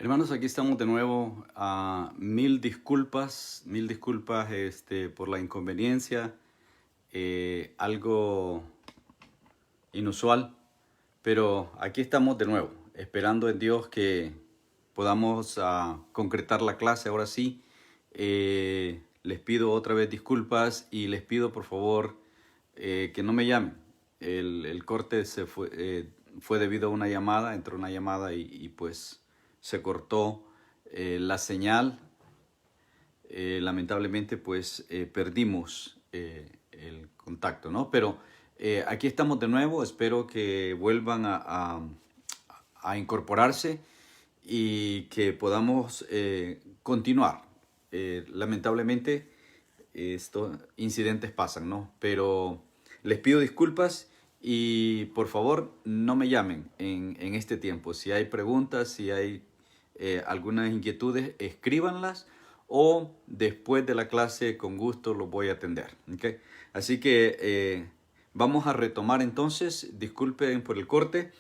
Hermanos, aquí estamos de nuevo. Mil disculpas por la inconveniencia, algo inusual, pero aquí estamos de nuevo, esperando en Dios que podamos concretar la clase. Ahora sí, les pido otra vez disculpas y les pido por favor que no me llamen. El corte fue debido a una llamada, entró una llamada y pues se cortó la señal. Lamentablemente pues perdimos el contacto, ¿no? Pero aquí estamos de nuevo, espero que vuelvan a incorporarse y que podamos continuar. Lamentablemente estos incidentes pasan, ¿no? Pero les pido disculpas y por favor no me llamen en este tiempo. Si hay preguntas, si hay algunas inquietudes, escríbanlas o después de la clase con gusto los voy a atender. ¿Okay? Así que vamos a retomar entonces. Disculpen por el corte.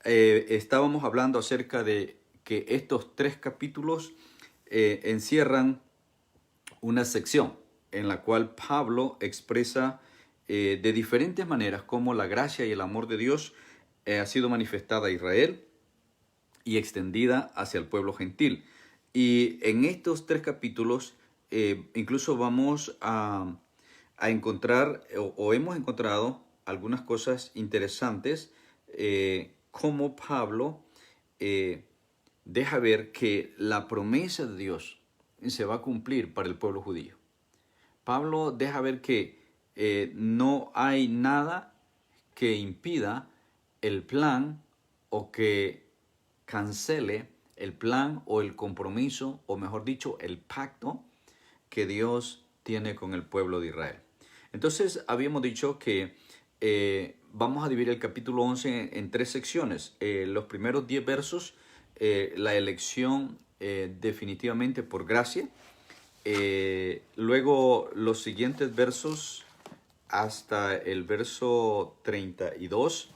Estábamos hablando acerca de que estos 3 capítulos encierran una sección en la cual Pablo expresa de diferentes maneras cómo la gracia y el amor de Dios ha sido manifestada a Israel y extendida hacia el pueblo gentil. Y en estos 3 capítulos incluso vamos a encontrar o hemos encontrado algunas cosas interesantes, como Pablo deja ver que la promesa de Dios se va a cumplir para el pueblo judío. Pablo deja ver que no hay nada que impida el plan o que cancele el plan o el compromiso, o mejor dicho, el pacto que Dios tiene con el pueblo de Israel. Entonces, habíamos dicho que vamos a dividir el capítulo 11 en 3 secciones. Los primeros 10 versos, la elección definitivamente por gracia. Luego, los siguientes versos hasta el verso 32,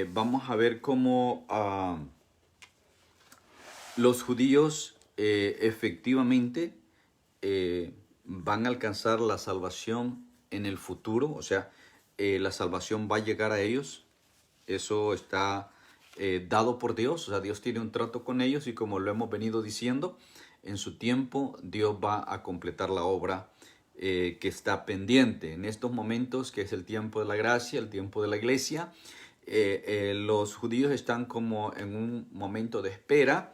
vamos a ver cómo los judíos efectivamente van a alcanzar la salvación en el futuro. O sea, la salvación va a llegar a ellos. Eso está dado por Dios. O sea, Dios tiene un trato con ellos y, como lo hemos venido diciendo, en su tiempo Dios va a completar la obra que está pendiente. En estos momentos, que es el tiempo de la gracia, el tiempo de la iglesia, los judíos están como en un momento de espera,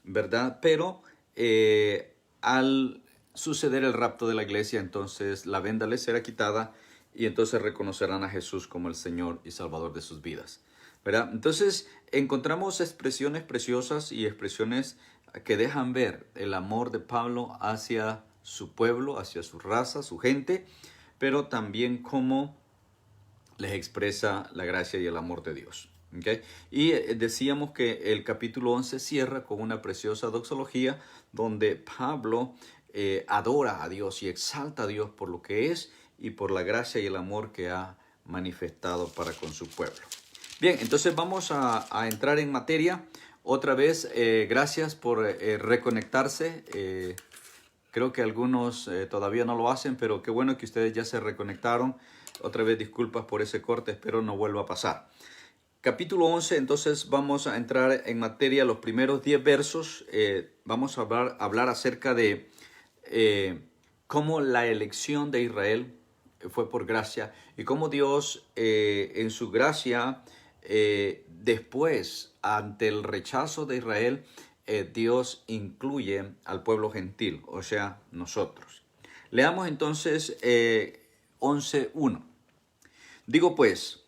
¿verdad? Pero al suceder el rapto de la iglesia, entonces la venda les será quitada y entonces reconocerán a Jesús como el Señor y Salvador de sus vidas, ¿verdad? Entonces encontramos expresiones preciosas y expresiones que dejan ver el amor de Pablo hacia su pueblo, hacia su raza, su gente, pero también cómo les expresa la gracia y el amor de Dios. ¿Okay? Y decíamos que el capítulo 11 cierra con una preciosa doxología donde Pablo adora a Dios y exalta a Dios por lo que es y por la gracia y el amor que ha manifestado para con su pueblo. Bien, entonces vamos a entrar en materia. Otra vez, gracias por reconectarse. Creo que algunos todavía no lo hacen, pero qué bueno que ustedes ya se reconectaron. Otra vez disculpas por ese corte, espero no vuelva a pasar. Capítulo 11, entonces vamos a entrar en materia. Los primeros 10 versos vamos a hablar acerca de cómo la elección de Israel fue por gracia y cómo Dios en su gracia después, ante el rechazo de Israel, Dios incluye al pueblo gentil, o sea, nosotros. Leamos entonces 11:1. Digo pues,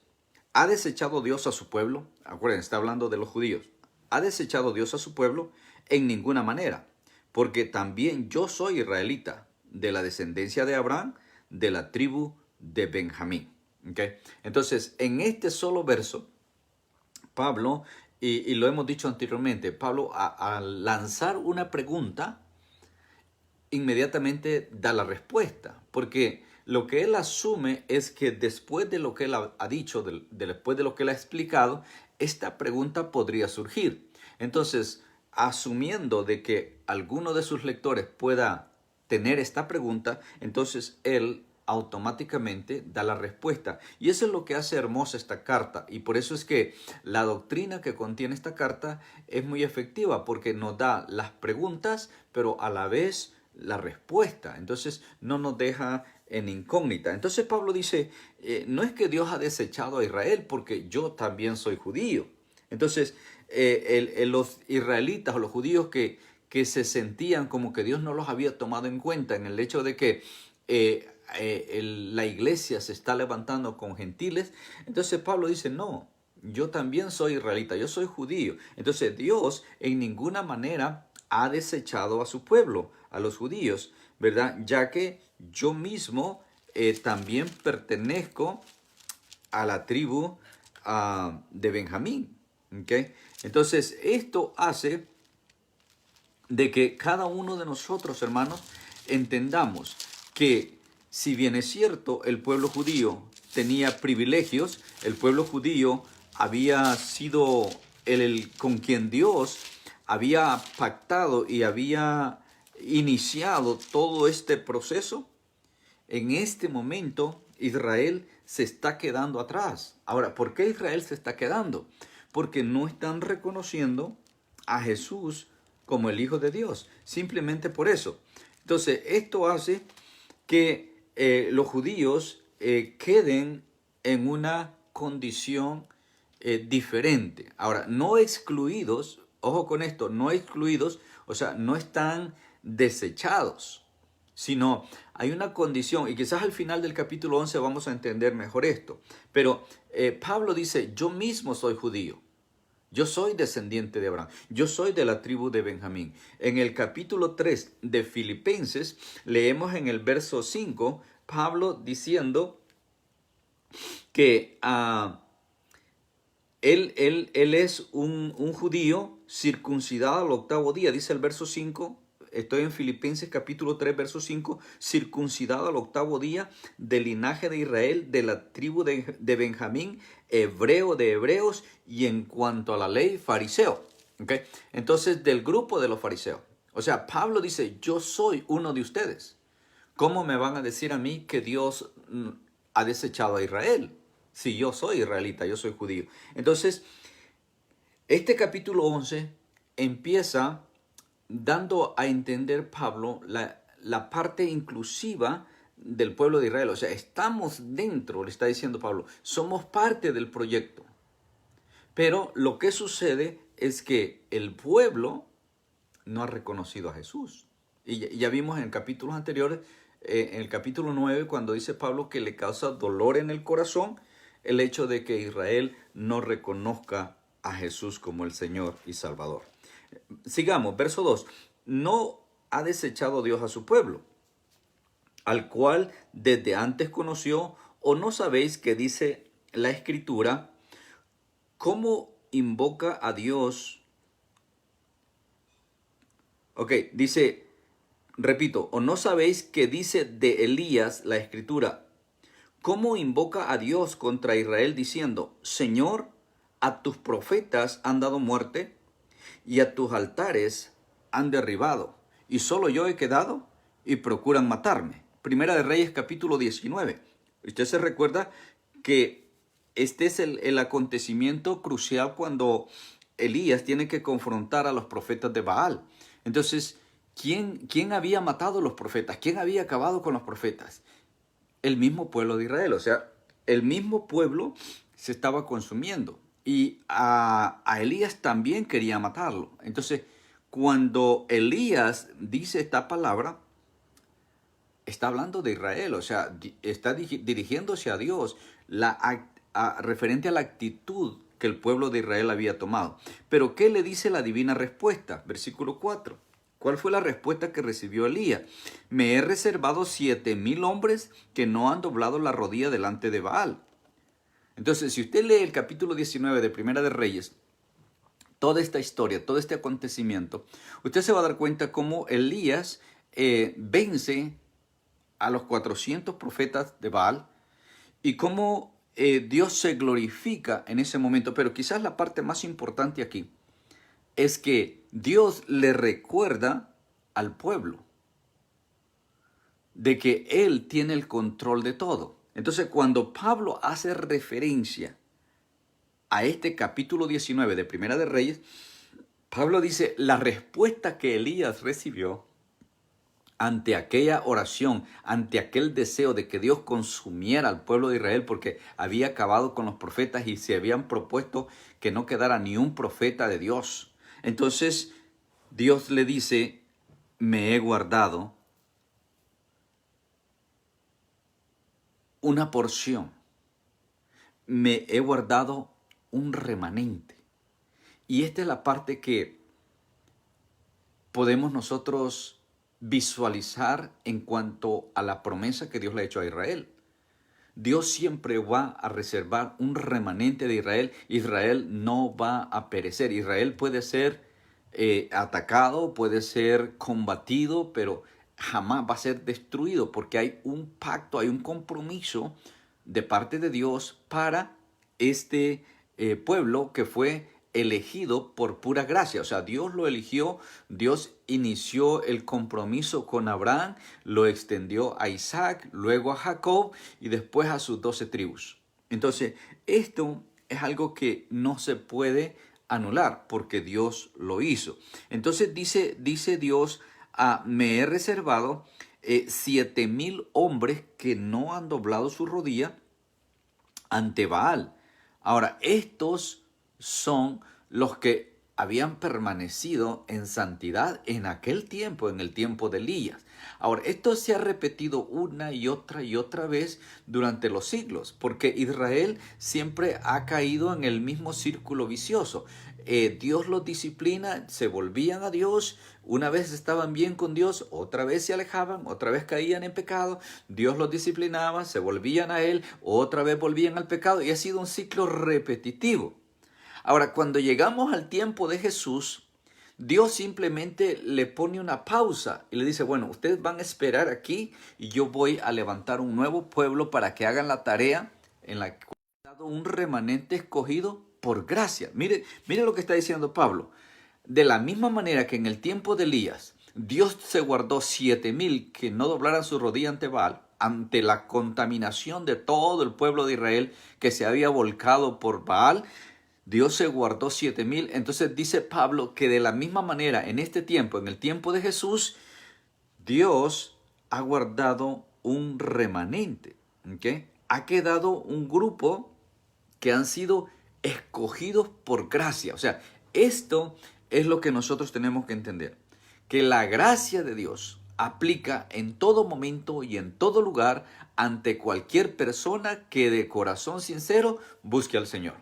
¿ha desechado Dios a su pueblo? Acuérdense, está hablando de los judíos. ¿Ha desechado Dios a su pueblo? En ninguna manera, porque también yo soy israelita, de la descendencia de Abraham, de la tribu de Benjamín. ¿Okay? Entonces, en este solo verso, Pablo, y lo hemos dicho anteriormente, Pablo al lanzar una pregunta, inmediatamente da la respuesta, porque lo que él asume es que después de lo que él ha dicho, después de lo que él ha explicado, esta pregunta podría surgir. Entonces, asumiendo de que alguno de sus lectores pueda tener esta pregunta, entonces él automáticamente da la respuesta. Y eso es lo que hace hermosa esta carta. Y por eso es que la doctrina que contiene esta carta es muy efectiva, porque nos da las preguntas, pero a la vez la respuesta. Entonces no nos deja en incógnita. Entonces Pablo dice, no es que Dios ha desechado a Israel, porque yo también soy judío. Entonces los israelitas o los judíos que se sentían como que Dios no los había tomado en cuenta en el hecho de que la iglesia se está levantando con gentiles, entonces Pablo dice, no, yo también soy israelita, yo soy judío. Entonces Dios en ninguna manera ha desechado a su pueblo, a los judíos, ¿verdad? Ya que yo mismo también pertenezco a la tribu de Benjamín. ¿Okay? Entonces esto hace de que cada uno de nosotros, hermanos, entendamos que si bien es cierto, el pueblo judío tenía privilegios, el pueblo judío había sido el con quien Dios había pactado y había iniciado todo este proceso, en este momento Israel se está quedando atrás. Ahora, ¿por qué Israel se está quedando? Porque no están reconociendo a Jesús como el Hijo de Dios, simplemente por eso. Entonces, esto hace que los judíos queden en una condición diferente. Ahora, no excluidos, ojo con esto, no excluidos, o sea, no están desechados, sino hay una condición, y quizás al final del capítulo 11 vamos a entender mejor esto, pero Pablo dice, yo mismo soy judío. Yo soy descendiente de Abraham. Yo soy de la tribu de Benjamín. En el capítulo 3 de Filipenses, leemos en el verso 5, Pablo diciendo que él es un judío circuncidado al octavo día. Dice el verso 5, estoy en Filipenses capítulo 3, verso 5, circuncidado al octavo día, del linaje de Israel, de la tribu de Benjamín, hebreo de hebreos, y en cuanto a la ley, fariseo. ¿Okay? Entonces, del grupo de los fariseos. O sea, Pablo dice, yo soy uno de ustedes. ¿Cómo me van a decir a mí que Dios ha desechado a Israel? Si yo soy israelita, yo soy judío. Entonces, este capítulo 11 empieza dando a entender Pablo la parte inclusiva del pueblo de Israel. O sea, estamos dentro, le está diciendo Pablo, somos parte del proyecto. Pero lo que sucede es que el pueblo no ha reconocido a Jesús. Y ya vimos en capítulos anteriores, en el capítulo 9, cuando dice Pablo que le causa dolor en el corazón el hecho de que Israel no reconozca a Jesús como el Señor y Salvador. Sigamos, verso 2. No ha desechado Dios a su pueblo, al cual desde antes conoció, o no sabéis que dice la Escritura, cómo invoca a Dios. Ok, dice, repito, o no sabéis que dice de Elías la Escritura, cómo invoca a Dios contra Israel diciendo, Señor, a tus profetas han dado muerte y a tus altares han derribado, y solo yo he quedado y procuran matarme. Primera de Reyes capítulo 19. Usted se recuerda que este es el acontecimiento crucial cuando Elías tiene que confrontar a los profetas de Baal. Entonces, ¿quién había matado a los profetas? ¿Quién había acabado con los profetas? El mismo pueblo de Israel. O sea, el mismo pueblo se estaba consumiendo. Y a Elías también quería matarlo. Entonces, cuando Elías dice esta palabra, está hablando de Israel, o sea, está dirigiéndose a Dios, referente a la actitud que el pueblo de Israel había tomado. Pero, ¿qué le dice la divina respuesta? Versículo 4. ¿Cuál fue la respuesta que recibió Elías? Me he reservado 7,000 hombres que no han doblado la rodilla delante de Baal. Entonces, si usted lee el capítulo 19 de Primera de Reyes, toda esta historia, todo este acontecimiento, usted se va a dar cuenta cómo Elías vence a los 400 profetas de Baal y cómo Dios se glorifica en ese momento. Pero quizás la parte más importante aquí es que Dios le recuerda al pueblo de que Él tiene el control de todo. Entonces, cuando Pablo hace referencia a este capítulo 19 de Primera de Reyes, Pablo dice, la respuesta que Elías recibió ante aquella oración, ante aquel deseo de que Dios consumiera al pueblo de Israel porque había acabado con los profetas y se habían propuesto que no quedara ni un profeta de Dios. Entonces, Dios le dice, me he guardado una porción, me he guardado un remanente. Y esta es la parte que podemos nosotros visualizar en cuanto a la promesa que Dios le ha hecho a Israel. Dios siempre va a reservar un remanente de Israel. Israel no va a perecer. Israel puede ser atacado, puede ser combatido, pero jamás va a ser destruido porque hay un pacto, hay un compromiso de parte de Dios para este pueblo que fue elegido por pura gracia. O sea, Dios lo eligió, Dios inició el compromiso con Abraham, lo extendió a Isaac, luego a Jacob y después a sus 12 tribus. Entonces, esto es algo que no se puede anular porque Dios lo hizo. Entonces dice Dios, me he reservado 7,000 hombres que no han doblado su rodilla ante Baal. Ahora, estos son los que habían permanecido en santidad en aquel tiempo, en el tiempo de Elías. Ahora, esto se ha repetido una y otra vez durante los siglos, porque Israel siempre ha caído en el mismo círculo vicioso. Dios los disciplina, se volvían a Dios, una vez estaban bien con Dios, otra vez se alejaban, otra vez caían en pecado, Dios los disciplinaba, se volvían a Él, otra vez volvían al pecado y ha sido un ciclo repetitivo. Ahora, cuando llegamos al tiempo de Jesús, Dios simplemente le pone una pausa y le dice, bueno, ustedes van a esperar aquí y yo voy a levantar un nuevo pueblo para que hagan la tarea en la que he dado un remanente escogido por gracia. Mire lo que está diciendo Pablo. De la misma manera que en el tiempo de Elías, Dios se guardó 7,000 que no doblaran su rodilla ante Baal, ante la contaminación de todo el pueblo de Israel que se había volcado por Baal. Dios se guardó 7,000. Entonces dice Pablo que de la misma manera en este tiempo, en el tiempo de Jesús, Dios ha guardado un remanente. ¿Okay? Ha quedado un grupo que han sido escogidos por gracia. O sea, esto es lo que nosotros tenemos que entender. Que la gracia de Dios aplica en todo momento y en todo lugar ante cualquier persona que de corazón sincero busque al Señor.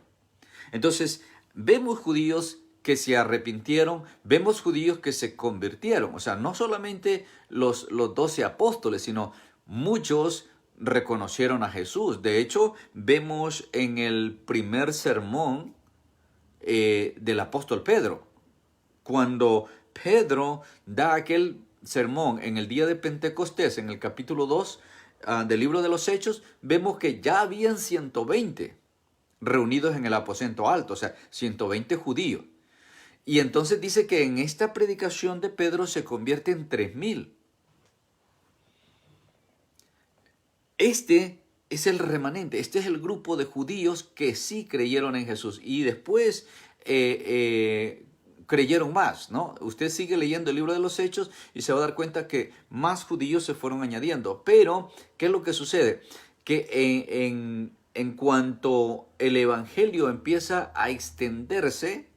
Entonces, vemos judíos que se arrepintieron, vemos judíos que se convirtieron. O sea, no solamente los 12 apóstoles, sino muchos reconocieron a Jesús. De hecho, vemos en el primer sermón del apóstol Pedro, cuando Pedro da aquel sermón en el día de Pentecostés, en el capítulo 2 del libro de los Hechos, vemos que ya habían 120 reunidos en el aposento alto, o sea, 120 judíos. Y entonces dice que en esta predicación de Pedro se convierte en 3,000. Este es el remanente, este es el grupo de judíos que sí creyeron en Jesús y después creyeron más, ¿no? Usted sigue leyendo el libro de los Hechos y se va a dar cuenta que más judíos se fueron añadiendo. Pero, ¿qué es lo que sucede? Que en cuanto el evangelio empieza a extenderse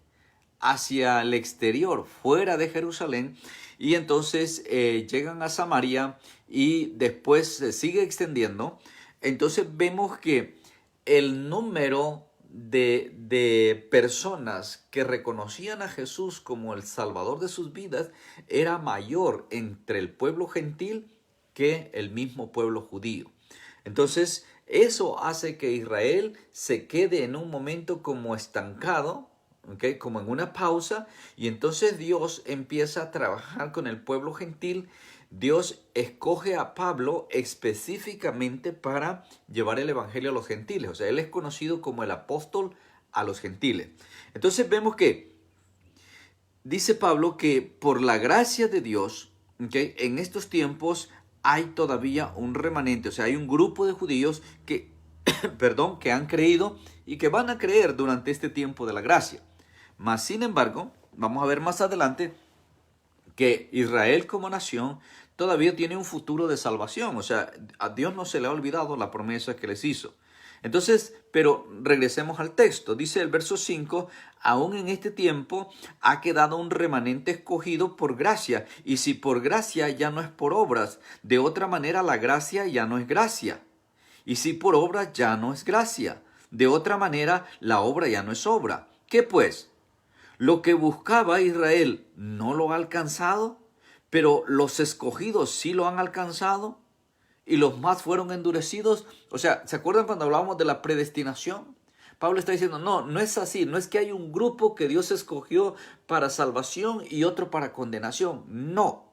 hacia el exterior, fuera de Jerusalén, y entonces llegan a Samaria y después se sigue extendiendo, entonces vemos que el número de personas que reconocían a Jesús como el Salvador de sus vidas era mayor entre el pueblo gentil que el mismo pueblo judío. Entonces, eso hace que Israel se quede en un momento como estancado, ¿okay? Como en una pausa, y entonces Dios empieza a trabajar con el pueblo gentil. Dios escoge a Pablo específicamente para llevar el evangelio a los gentiles. O sea, él es conocido como el apóstol a los gentiles. Entonces vemos que dice Pablo que por la gracia de Dios, ¿okay?, en estos tiempos hay todavía un remanente, o sea, hay un grupo de judíos que, perdón, que han creído y que van a creer durante este tiempo de la gracia. Mas, sin embargo, vamos a ver más adelante que Israel como nación todavía tiene un futuro de salvación. O sea, a Dios no se le ha olvidado la promesa que les hizo. Entonces, pero regresemos al texto. Dice el verso 5, aún en este tiempo ha quedado un remanente escogido por gracia. Y si por gracia ya no es por obras, de otra manera la gracia ya no es gracia. Y si por obras ya no es gracia, de otra manera la obra ya no es obra. ¿Qué pues? Lo que buscaba Israel no lo ha alcanzado, pero los escogidos sí lo han alcanzado y los más fueron endurecidos. O sea, ¿se acuerdan cuando hablábamos de la predestinación? Pablo está diciendo, no, no es así, no es que hay un grupo que Dios escogió para salvación y otro para condenación. No.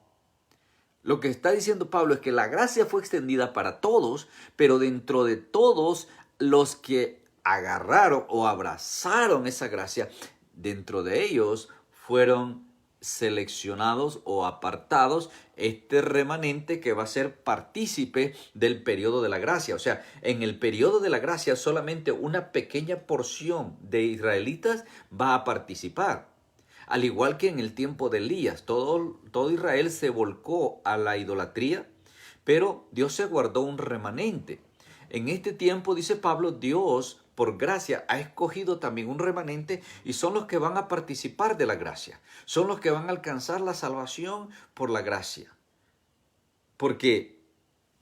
Lo que está diciendo Pablo es que la gracia fue extendida para todos, pero dentro de todos los que agarraron o abrazaron esa gracia, dentro de ellos fueron seleccionados o apartados este remanente que va a ser partícipe del periodo de la gracia. O sea, en el periodo de la gracia solamente una pequeña porción de israelitas va a participar. Al igual que en el tiempo de Elías, todo Israel se volcó a la idolatría, pero Dios se guardó un remanente. En este tiempo, dice Pablo, Dios, por gracia, ha escogido también un remanente y son los que van a participar de la gracia. Son los que van a alcanzar la salvación por la gracia. Porque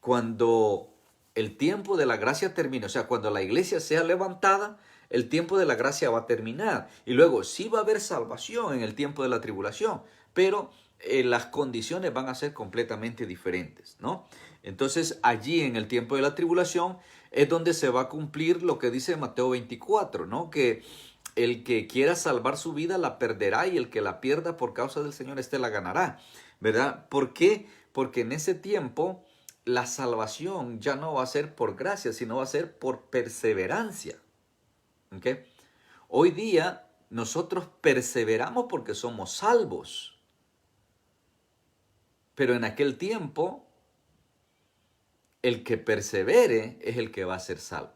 cuando el tiempo de la gracia termine, o sea, cuando la iglesia sea levantada, el tiempo de la gracia va a terminar. Y luego sí va a haber salvación en el tiempo de la tribulación, pero las condiciones van a ser completamente diferentes, ¿no? Entonces allí en el tiempo de la tribulación es donde se va a cumplir lo que dice Mateo 24, ¿no? Que el que quiera salvar su vida la perderá y el que la pierda por causa del Señor la ganará, ¿verdad? ¿Por qué? Porque en ese tiempo la salvación ya no va a ser por gracia, sino va a ser por perseverancia. ¿Okay? Hoy día nosotros perseveramos porque somos salvos. Pero en aquel tiempo, el que persevere es el que va a ser salvo.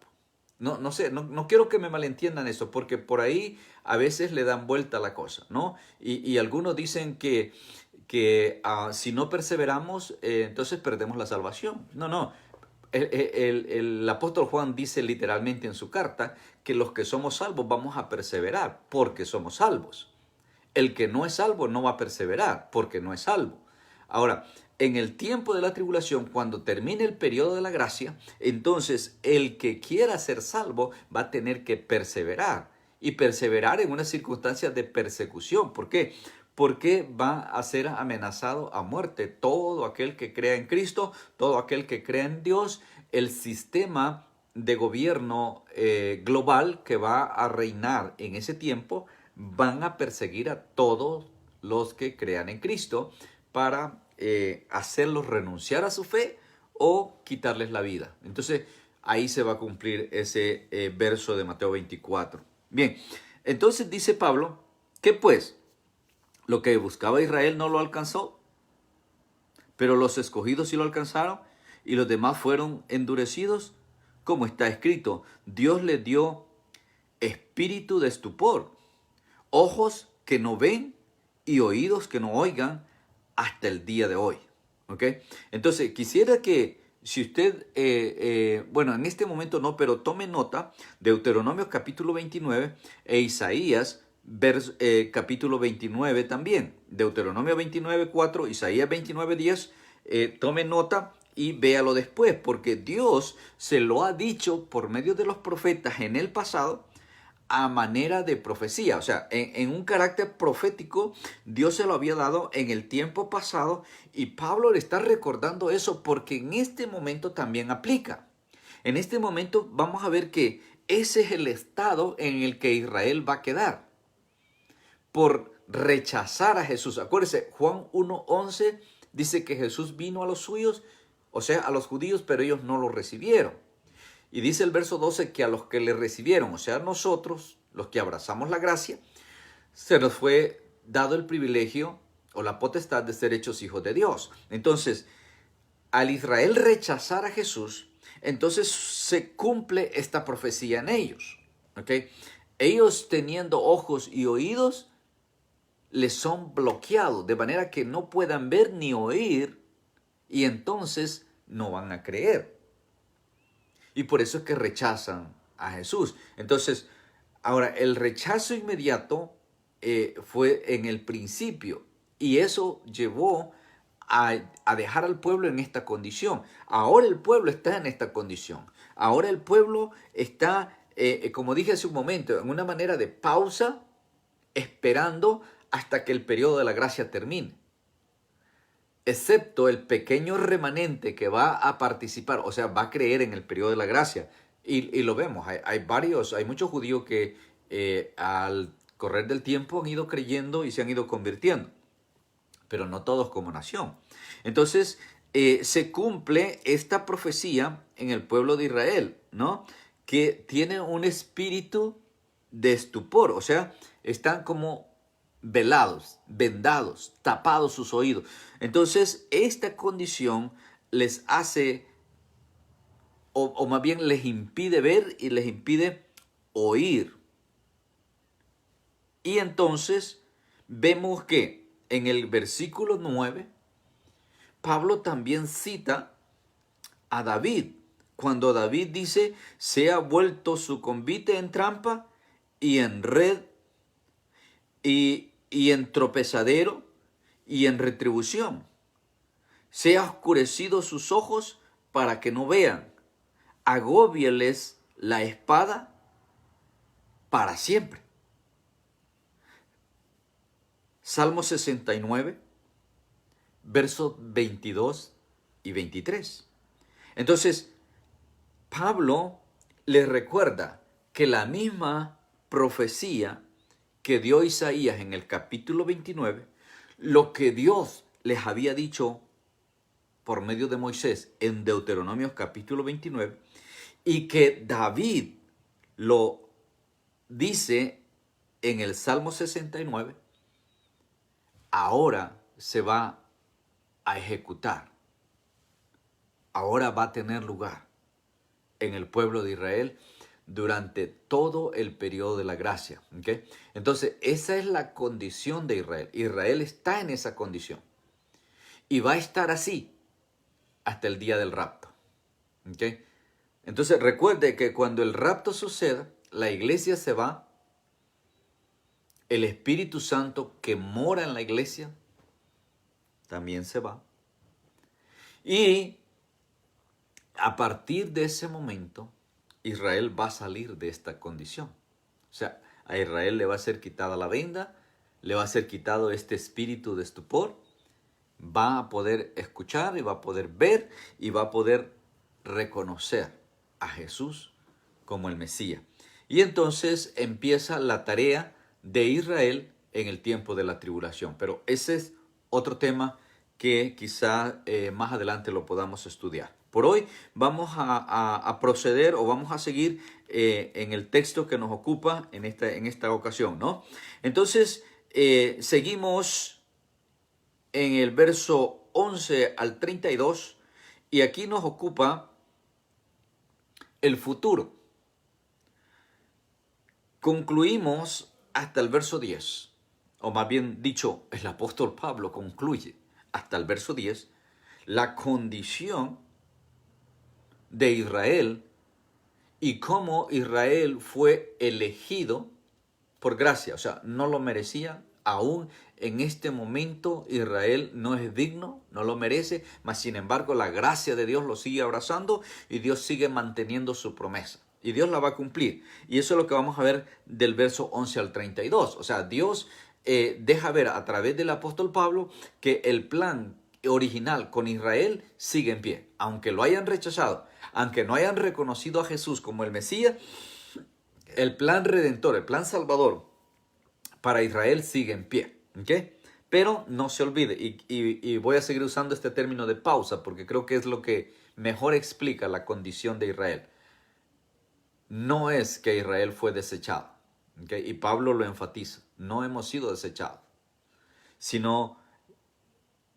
No sé, no quiero que me malentiendan eso, porque por ahí a veces le dan vuelta a la cosa, ¿no? Y algunos dicen que si no perseveramos, entonces perdemos la salvación. No. El apóstol Juan dice literalmente en su carta que los que somos salvos vamos a perseverar porque somos salvos. El que no es salvo no va a perseverar porque no es salvo. Ahora, en el tiempo de la tribulación, cuando termine el periodo de la gracia, entonces el que quiera ser salvo va a tener que perseverar. Y perseverar en una circunstancia de persecución. ¿Por qué? Porque va a ser amenazado a muerte todo aquel que crea en Cristo, todo aquel que crea en Dios. El sistema de gobierno global que va a reinar en ese tiempo van a perseguir a todos los que crean en Cristo para hacerlos renunciar a su fe o quitarles la vida. Entonces ahí se va a cumplir ese verso de Mateo 24. Bien, entonces dice Pablo, ¿qué pues? Lo que buscaba Israel no lo alcanzó, pero los escogidos sí lo alcanzaron y los demás fueron endurecidos, como está escrito. Dios les dio espíritu de estupor, ojos que no ven y oídos que no oigan hasta el día de hoy. ¿Ok? Entonces, quisiera que si usted, bueno, en este momento no, pero tome nota, Deuteronomio capítulo 29 e Isaías capítulo 29 también. Deuteronomio 29, 4, Isaías 29, 10, tome nota y véalo después, porque Dios se lo ha dicho por medio de los profetas en el pasado, a manera de profecía, o sea, en un carácter profético, Dios se lo había dado en el tiempo pasado y Pablo le está recordando eso porque en este momento también aplica. En este momento vamos a ver que ese es el estado en el que Israel va a quedar por rechazar a Jesús. Acuérdense, Juan 1:11 dice que Jesús vino a los suyos, o sea, a los judíos, pero ellos no lo recibieron. Y dice el verso 12 que a los que le recibieron, o sea, nosotros, los que abrazamos la gracia, se nos fue dado el privilegio o la potestad de ser hechos hijos de Dios. Entonces, al Israel rechazar a Jesús, entonces se cumple esta profecía en ellos. ¿Ok? Ellos teniendo ojos y oídos, les son bloqueados, de manera que no puedan ver ni oír, y entonces no van a creer. Y por eso es que rechazan a Jesús. Entonces, ahora, el rechazo inmediato fue en el principio, y eso llevó a dejar al pueblo en esta condición. Ahora el pueblo está en esta condición. Ahora el pueblo está, como dije hace un momento, en una manera de pausa, esperando hasta que el periodo de la gracia termine. Excepto el pequeño remanente que va a participar, o sea, va a creer en el periodo de la gracia. Y lo vemos, hay muchos judíos que al correr del tiempo han ido creyendo y se han ido convirtiendo, pero no todos como nación. Entonces, se cumple esta profecía en el pueblo de Israel, ¿no? Que tiene un espíritu de estupor, o sea, están como velados, vendados, tapados sus oídos. Entonces, esta condición les hace, o más bien les impide ver y les impide oír. Y entonces vemos que en el versículo 9, Pablo también cita a David, cuando David dice, se ha vuelto su convite en trampa y en red y en tropezadero y en retribución. Se ha oscurecido sus ojos para que no vean. Agóbieles la espada para siempre. Salmo 69, versos 22 y 23. Entonces, Pablo les recuerda que la misma profecía que dio Isaías en el capítulo 29, lo que Dios les había dicho por medio de Moisés en Deuteronomio capítulo 29, y que David lo dice en el Salmo 69, ahora se va a ejecutar. Ahora va a tener lugar en el pueblo de Israel durante todo el periodo de la gracia. ¿Okay? Entonces, esa es la condición de Israel. Israel está en esa condición. Y va a estar así hasta el día del rapto. ¿Okay? Entonces, recuerde que cuando el rapto suceda, la iglesia se va, el Espíritu Santo que mora en la iglesia también se va. Y a partir de ese momento, Israel va a salir de esta condición. O sea, a Israel le va a ser quitada la venda, le va a ser quitado este espíritu de estupor, va a poder escuchar y va a poder ver y va a poder reconocer a Jesús como el Mesías. Y entonces empieza la tarea de Israel en el tiempo de la tribulación. Pero ese es otro tema que quizá más adelante lo podamos estudiar. Por hoy vamos a proceder o vamos a seguir en el texto que nos ocupa en esta ocasión, ¿no? Entonces, seguimos en el verso 11 al 32 y aquí nos ocupa el futuro. Concluimos hasta el verso 10, o más bien dicho, el apóstol Pablo concluye hasta el verso 10, la condición de Israel y cómo Israel fue elegido por gracia. O sea, no lo merecía. Aún en este momento Israel no es digno, no lo merece, mas sin embargo la gracia de Dios lo sigue abrazando y Dios sigue manteniendo su promesa. Y Dios la va a cumplir. Y eso es lo que vamos a ver del verso 11 al 32. O sea, Dios deja ver a través del apóstol Pablo que el plan original con Israel sigue en pie. Aunque lo hayan rechazado, aunque no hayan reconocido a Jesús como el Mesías, el plan redentor, el plan salvador para Israel sigue en pie. ¿Okay? Pero no se olvide, y voy a seguir usando este término de pausa porque creo que es lo que mejor explica la condición de Israel. No es que Israel fue desechado. ¿Okay? Y Pablo lo enfatiza. No hemos sido desechados. sino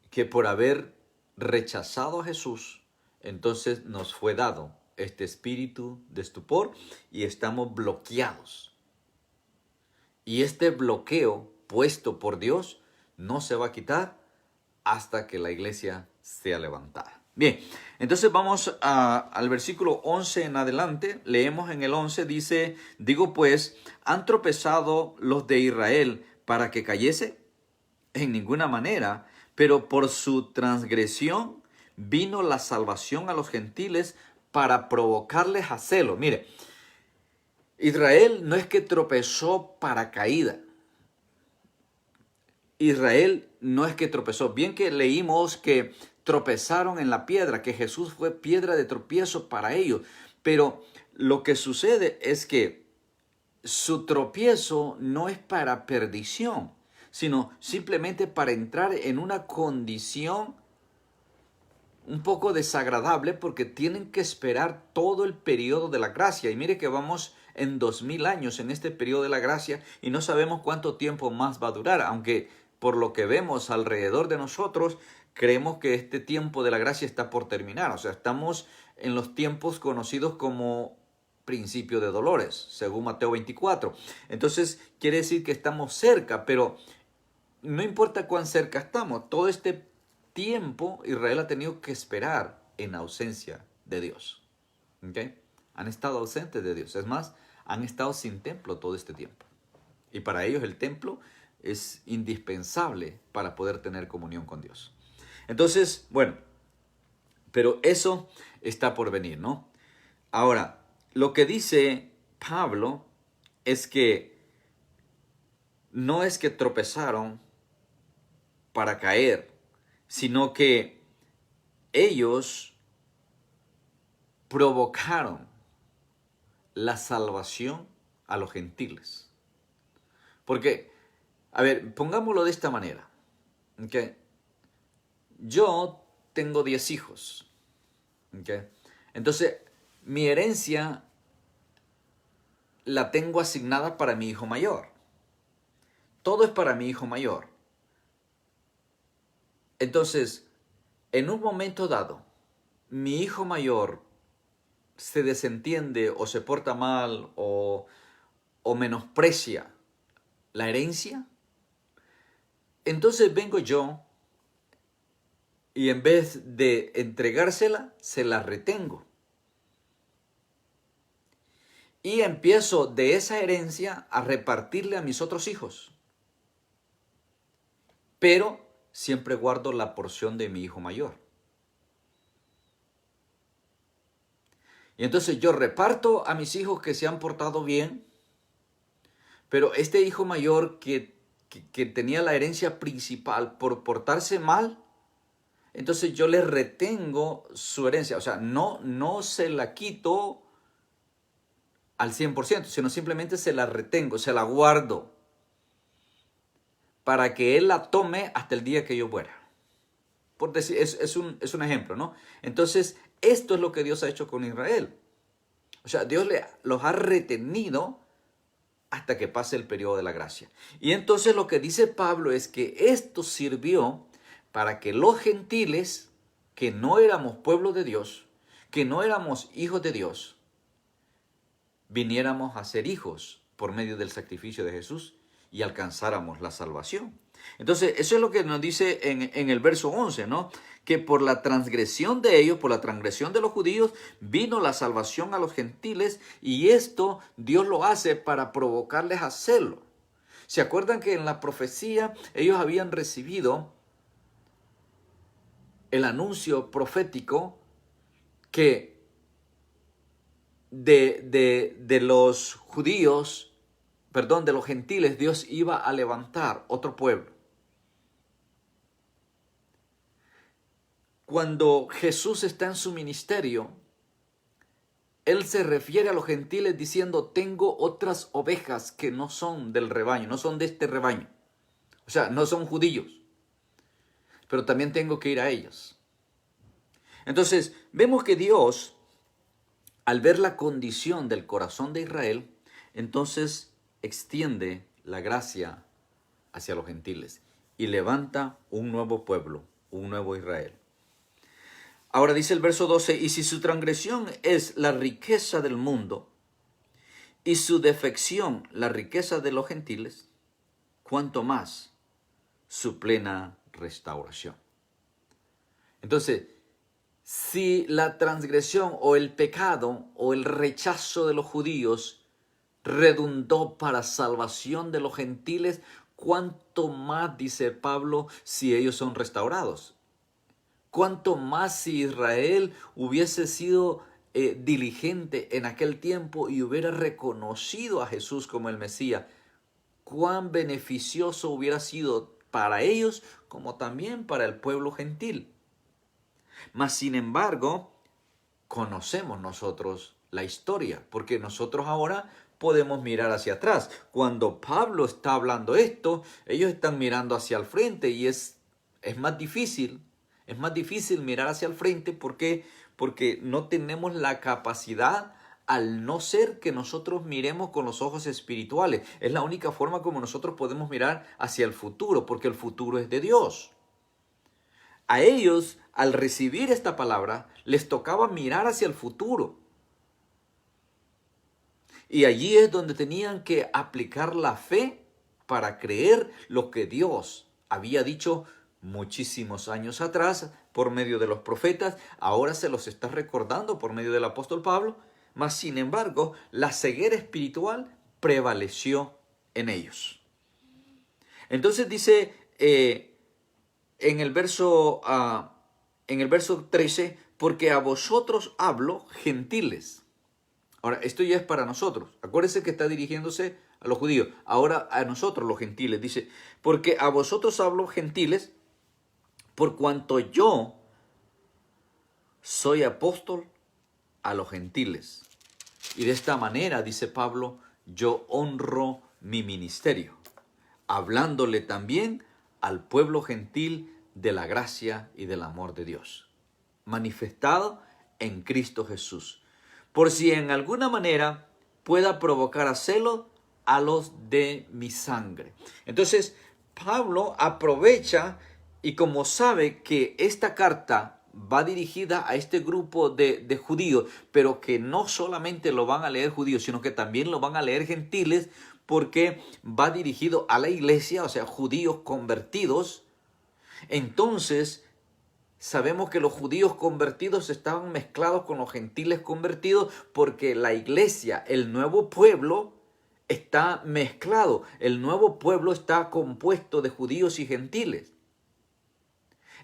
que por haber rechazado a Jesús, entonces nos fue dado este espíritu de estupor y estamos bloqueados. Y este bloqueo puesto por Dios no se va a quitar hasta que la iglesia sea levantada. Bien, entonces vamos al versículo 11 en adelante. Leemos en el 11, dice, digo pues, ¿han tropezado los de Israel para que cayese? En ninguna manera, pero por su transgresión vino la salvación a los gentiles para provocarles a celo. Mire, Israel no es que tropezó para caída. Israel no es que tropezó. Bien que leímos que tropezaron en la piedra, que Jesús fue piedra de tropiezo para ellos. Pero lo que sucede es que su tropiezo no es para perdición, sino simplemente para entrar en una condición un poco desagradable porque tienen que esperar todo el periodo de la gracia. Y mire que vamos en 2000 años en este periodo de la gracia y no sabemos cuánto tiempo más va a durar, aunque por lo que vemos alrededor de nosotros, creemos que este tiempo de la gracia está por terminar. O sea, estamos en los tiempos conocidos como principio de dolores, según Mateo 24. Entonces, quiere decir que estamos cerca, pero no importa cuán cerca estamos, todo este tiempo Israel ha tenido que esperar en ausencia de Dios. ¿Okay? Han estado ausentes de Dios. Es más, han estado sin templo todo este tiempo. Y para ellos el templo es indispensable para poder tener comunión con Dios. Entonces, bueno, pero eso está por venir, ¿no? Ahora, lo que dice Pablo es que no es que tropezaron para caer, sino que ellos provocaron la salvación a los gentiles. Porque, a ver, pongámoslo de esta manera. ¿Okay? Yo tengo 10 hijos. ¿Okay? Entonces, mi herencia la tengo asignada para mi hijo mayor. Todo es para mi hijo mayor. Entonces, en un momento dado, mi hijo mayor se desentiende o se porta mal o menosprecia la herencia, entonces vengo yo y en vez de entregársela, se la retengo. Y empiezo de esa herencia a repartirle a mis otros hijos. Pero siempre guardo la porción de mi hijo mayor. Y entonces yo reparto a mis hijos que se han portado bien, pero este hijo mayor que tenía la herencia principal por portarse mal, entonces yo le retengo su herencia. O sea, no se la quito al 100%, sino simplemente se la retengo, se la guardo para que él la tome hasta el día que yo muera. Por decir, es un ejemplo, ¿no? Entonces, esto es lo que Dios ha hecho con Israel. O sea, Dios los ha retenido hasta que pase el periodo de la gracia. Y entonces lo que dice Pablo es que esto sirvió para que los gentiles, que no éramos pueblo de Dios, que no éramos hijos de Dios, viniéramos a ser hijos por medio del sacrificio de Jesús y alcanzáramos la salvación. Entonces, eso es lo que nos dice en el verso 11, ¿no? Que por la transgresión de ellos, por la transgresión de los judíos, vino la salvación a los gentiles, y esto Dios lo hace para provocarles a hacerlo. ¿Se acuerdan que en la profecía ellos habían recibido el anuncio profético que de los judíos, perdón, de los gentiles, Dios iba a levantar otro pueblo? Cuando Jesús está en su ministerio, Él se refiere a los gentiles diciendo, tengo otras ovejas que no son del rebaño, no son de este rebaño. O sea, no son judíos, pero también tengo que ir a ellas. Entonces, vemos que Dios, al ver la condición del corazón de Israel, entonces extiende la gracia hacia los gentiles. y levanta un nuevo pueblo, un nuevo Israel. Ahora dice el verso 12, y si su transgresión es la riqueza del mundo y su defección la riqueza de los gentiles, cuánto más su plena restauración. Entonces, si la transgresión o el pecado o el rechazo de los judíos redundó para salvación de los gentiles, cuánto más, dice Pablo, si ellos son restaurados. Cuánto más si Israel hubiese sido diligente en aquel tiempo y hubiera reconocido a Jesús como el Mesías, cuán beneficioso hubiera sido para ellos como también para el pueblo gentil. Mas sin embargo, conocemos nosotros la historia, porque nosotros ahora podemos mirar hacia atrás. Cuando Pablo está hablando esto, ellos están mirando hacia el frente y es más difícil. Es más difícil mirar hacia el frente porque no tenemos la capacidad, al no ser que nosotros miremos con los ojos espirituales. Es la única forma como nosotros podemos mirar hacia el futuro, porque el futuro es de Dios. A ellos, al recibir esta palabra, les tocaba mirar hacia el futuro. Y allí es donde tenían que aplicar la fe para creer lo que Dios había dicho muchísimos años atrás por medio de los profetas. Ahora se los está recordando por medio del apóstol Pablo. Mas sin embargo, la ceguera espiritual prevaleció en ellos. Entonces dice en el verso 13, porque a vosotros hablo, gentiles. Ahora, esto ya es para nosotros. Acuérdense que está dirigiéndose a los judíos. Ahora a nosotros los gentiles. Dice, porque a vosotros hablo, gentiles, por cuanto yo soy apóstol a los gentiles. Y de esta manera, dice Pablo, yo honro mi ministerio, hablándole también al pueblo gentil de la gracia y del amor de Dios, manifestado en Cristo Jesús, por si en alguna manera pueda provocar a celo a los de mi sangre. Entonces, Pablo aprovecha y como sabe que esta carta va dirigida a este grupo de judíos, pero que no solamente lo van a leer judíos, sino que también lo van a leer gentiles, porque va dirigido a la iglesia, o sea, judíos convertidos. Entonces, sabemos que los judíos convertidos estaban mezclados con los gentiles convertidos, porque la iglesia, el nuevo pueblo, está mezclado. El nuevo pueblo está compuesto de judíos y gentiles.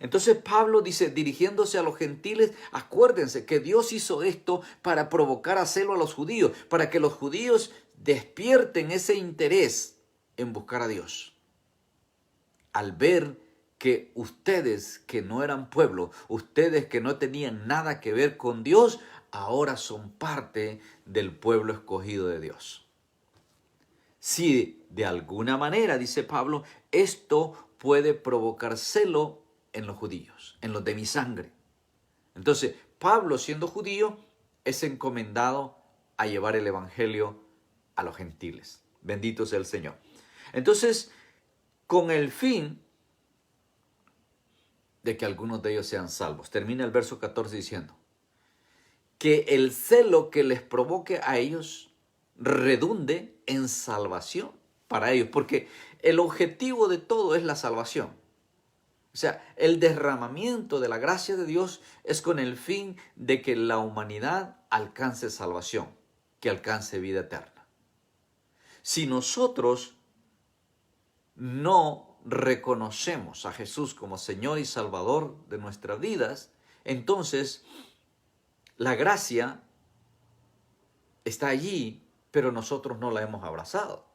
Entonces Pablo dice, dirigiéndose a los gentiles, acuérdense que Dios hizo esto para provocar a celo a los judíos, para que los judíos despierten ese interés en buscar a Dios. Al ver que ustedes que no eran pueblo, ustedes que no tenían nada que ver con Dios, ahora son parte del pueblo escogido de Dios. Si de alguna manera, dice Pablo, esto puede provocar celo en los judíos, en los de mi sangre. Entonces, Pablo, siendo judío, es encomendado a llevar el evangelio a los gentiles. Bendito sea el Señor. Entonces, con el fin de que algunos de ellos sean salvos. Termina el verso 14 diciendo, que el celo que les provoque a ellos redunde en salvación para ellos, porque el objetivo de todo es la salvación. O sea, el derramamiento de la gracia de Dios es con el fin de que la humanidad alcance salvación, que alcance vida eterna. Si nosotros no reconocemos a Jesús como Señor y Salvador de nuestras vidas, entonces la gracia está allí, pero nosotros no la hemos abrazado.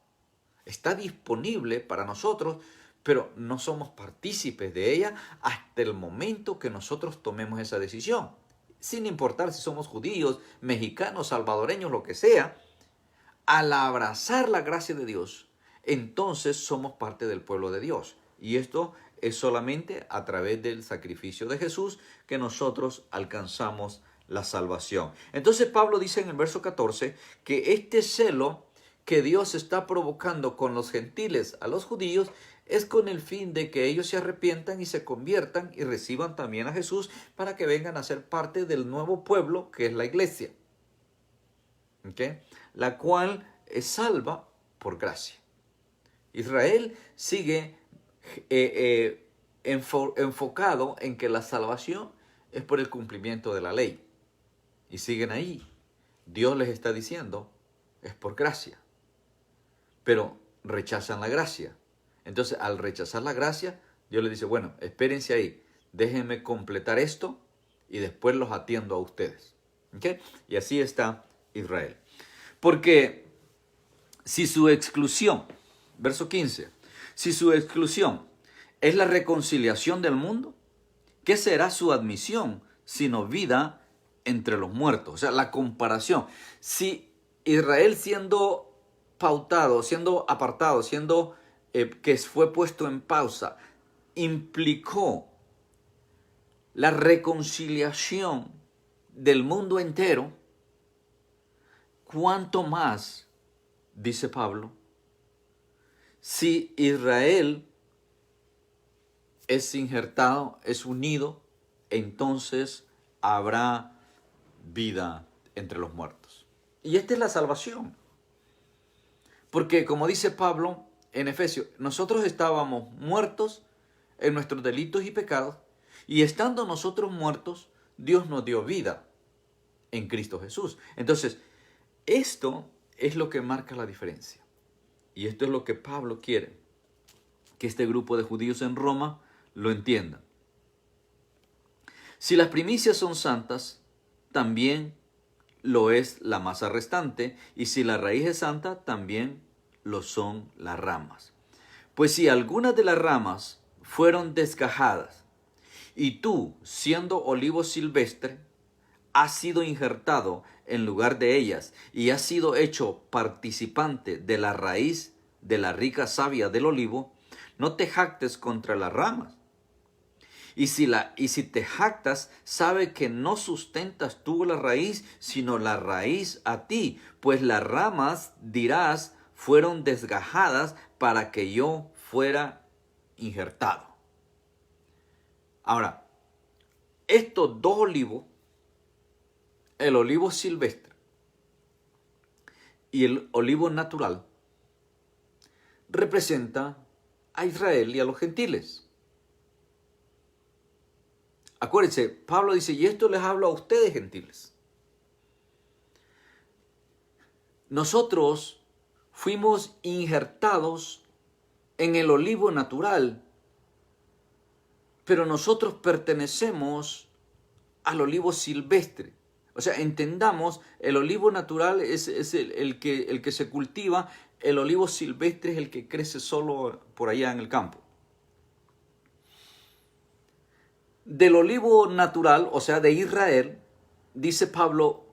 Está disponible para nosotros, pero no somos partícipes de ella hasta el momento que nosotros tomemos esa decisión. Sin importar si somos judíos, mexicanos, salvadoreños, lo que sea, al abrazar la gracia de Dios, entonces somos parte del pueblo de Dios. Y esto es solamente a través del sacrificio de Jesús que nosotros alcanzamos la salvación. Entonces Pablo dice en el verso 14 que este celo que Dios está provocando con los gentiles a los judíos es con el fin de que ellos se arrepientan y se conviertan y reciban también a Jesús para que vengan a ser parte del nuevo pueblo que es la iglesia, ¿okay? La cual es salva por gracia. Israel sigue enfocado en que la salvación es por el cumplimiento de la ley. Y siguen ahí. Dios les está diciendo, es por gracia. Pero rechazan la gracia. Entonces, al rechazar la gracia, Dios les dice, bueno, espérense ahí. Déjenme completar esto y después los atiendo a ustedes. ¿Okay? Y así está Israel. Porque si su exclusión, verso 15, si su exclusión es la reconciliación del mundo, ¿qué será su admisión sino vida entre los muertos? O sea, la comparación. Si Israel siendo pautado, siendo apartado, siendo que fue puesto en pausa, implicó la reconciliación del mundo entero, ¿cuánto más, dice Pablo, si Israel es injertado, es unido, entonces habrá vida entre los muertos? Y esta es la salvación. Porque como dice Pablo en Efesios, nosotros estábamos muertos en nuestros delitos y pecados, y estando nosotros muertos, Dios nos dio vida en Cristo Jesús. Entonces, esto es lo que marca la diferencia. Y esto es lo que Pablo quiere que este grupo de judíos en Roma lo entiendan. Si las primicias son santas, también lo es la masa restante, y si la raíz es santa, también lo son las ramas. Pues si algunas de las ramas fueron desgajadas, y tú, siendo olivo silvestre, has sido injertado en lugar de ellas, y has sido hecho participante de la raíz de la rica savia del olivo, no te jactes contra las ramas. Y si te jactas, sabe que no sustentas tú la raíz, sino la raíz a ti, pues las ramas, dirás, fueron desgajadas para que yo fuera injertado. Ahora, estos dos olivos, el olivo silvestre y el olivo natural, representa a Israel y a los gentiles. Acuérdense, Pablo dice, y esto les hablo a ustedes, gentiles. Nosotros fuimos injertados en el olivo natural, pero nosotros pertenecemos al olivo silvestre. O sea, entendamos, el olivo natural es el que se cultiva, el olivo silvestre es el que crece solo por allá en el campo. Del olivo natural, o sea, de Israel, dice Pablo,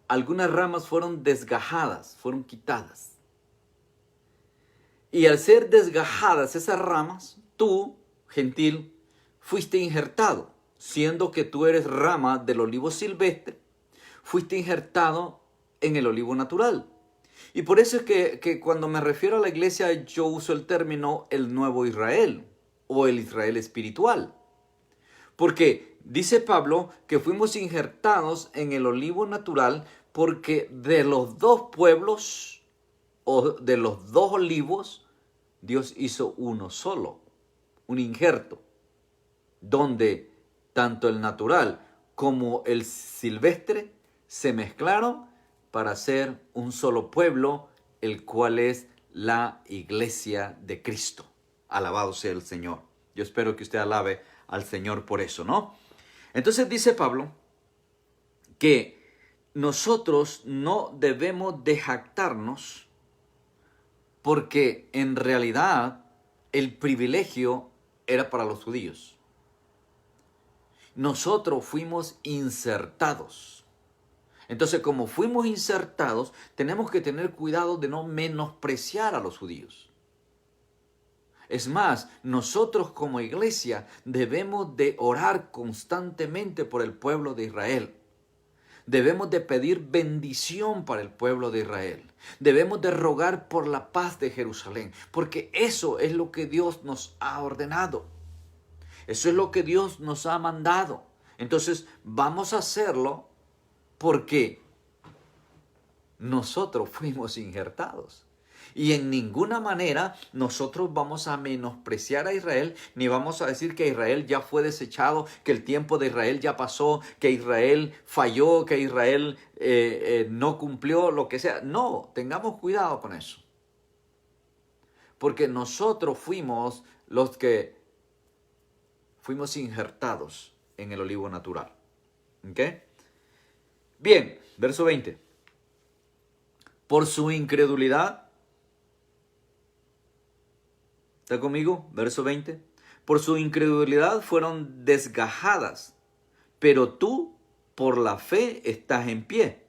algunas ramas fueron desgajadas, fueron quitadas. Y al ser desgajadas esas ramas, tú, gentil, fuiste injertado, siendo que tú eres rama del olivo silvestre, fuiste injertado en el olivo natural. Y por eso es que cuando me refiero a la iglesia, yo uso el término el nuevo Israel o el Israel espiritual. Porque dice Pablo que fuimos injertados en el olivo natural porque de los dos pueblos o de los dos olivos, Dios hizo uno solo, un injerto, donde tanto el natural como el silvestre se mezclaron para hacer un solo pueblo, el cual es la iglesia de Cristo. Alabado sea el Señor. Yo espero que usted alabe al Señor por eso, ¿no? Entonces dice Pablo que nosotros no debemos de jactarnos porque en realidad el privilegio era para los judíos. Nosotros fuimos insertados. Entonces, como fuimos insertados, tenemos que tener cuidado de no menospreciar a los judíos. Es más, nosotros como iglesia debemos de orar constantemente por el pueblo de Israel. Debemos de pedir bendición para el pueblo de Israel. Debemos de rogar por la paz de Jerusalén, porque eso es lo que Dios nos ha ordenado. Eso es lo que Dios nos ha mandado. Entonces vamos a hacerlo porque nosotros fuimos injertados. Y en ninguna manera nosotros vamos a menospreciar a Israel, ni vamos a decir que Israel ya fue desechado, que el tiempo de Israel ya pasó, que Israel falló, que Israel no cumplió, lo que sea. No, tengamos cuidado con eso. Porque nosotros fuimos los que fuimos injertados en el olivo natural. ¿Ok? Bien, verso 20. Por su incredulidad, ¿está conmigo? Verso 20. Por su incredulidad fueron desgajadas, pero tú por la fe estás en pie.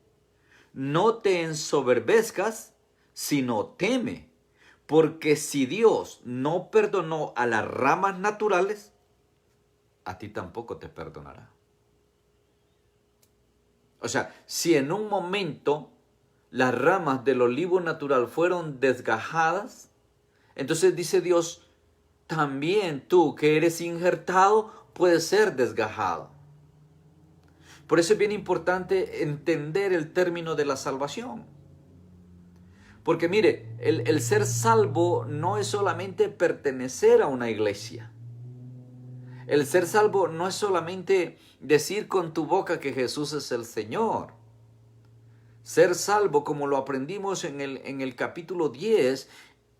No te ensoberbezcas, sino teme, porque si Dios no perdonó a las ramas naturales, a ti tampoco te perdonará. O sea, si en un momento las ramas del olivo natural fueron desgajadas, entonces dice Dios, también tú que eres injertado puedes ser desgajado. Por eso es bien importante entender el término de la salvación. Porque mire, el ser salvo no es solamente pertenecer a una iglesia. El ser salvo no es solamente decir con tu boca que Jesús es el Señor. Ser salvo, como lo aprendimos en el capítulo 10,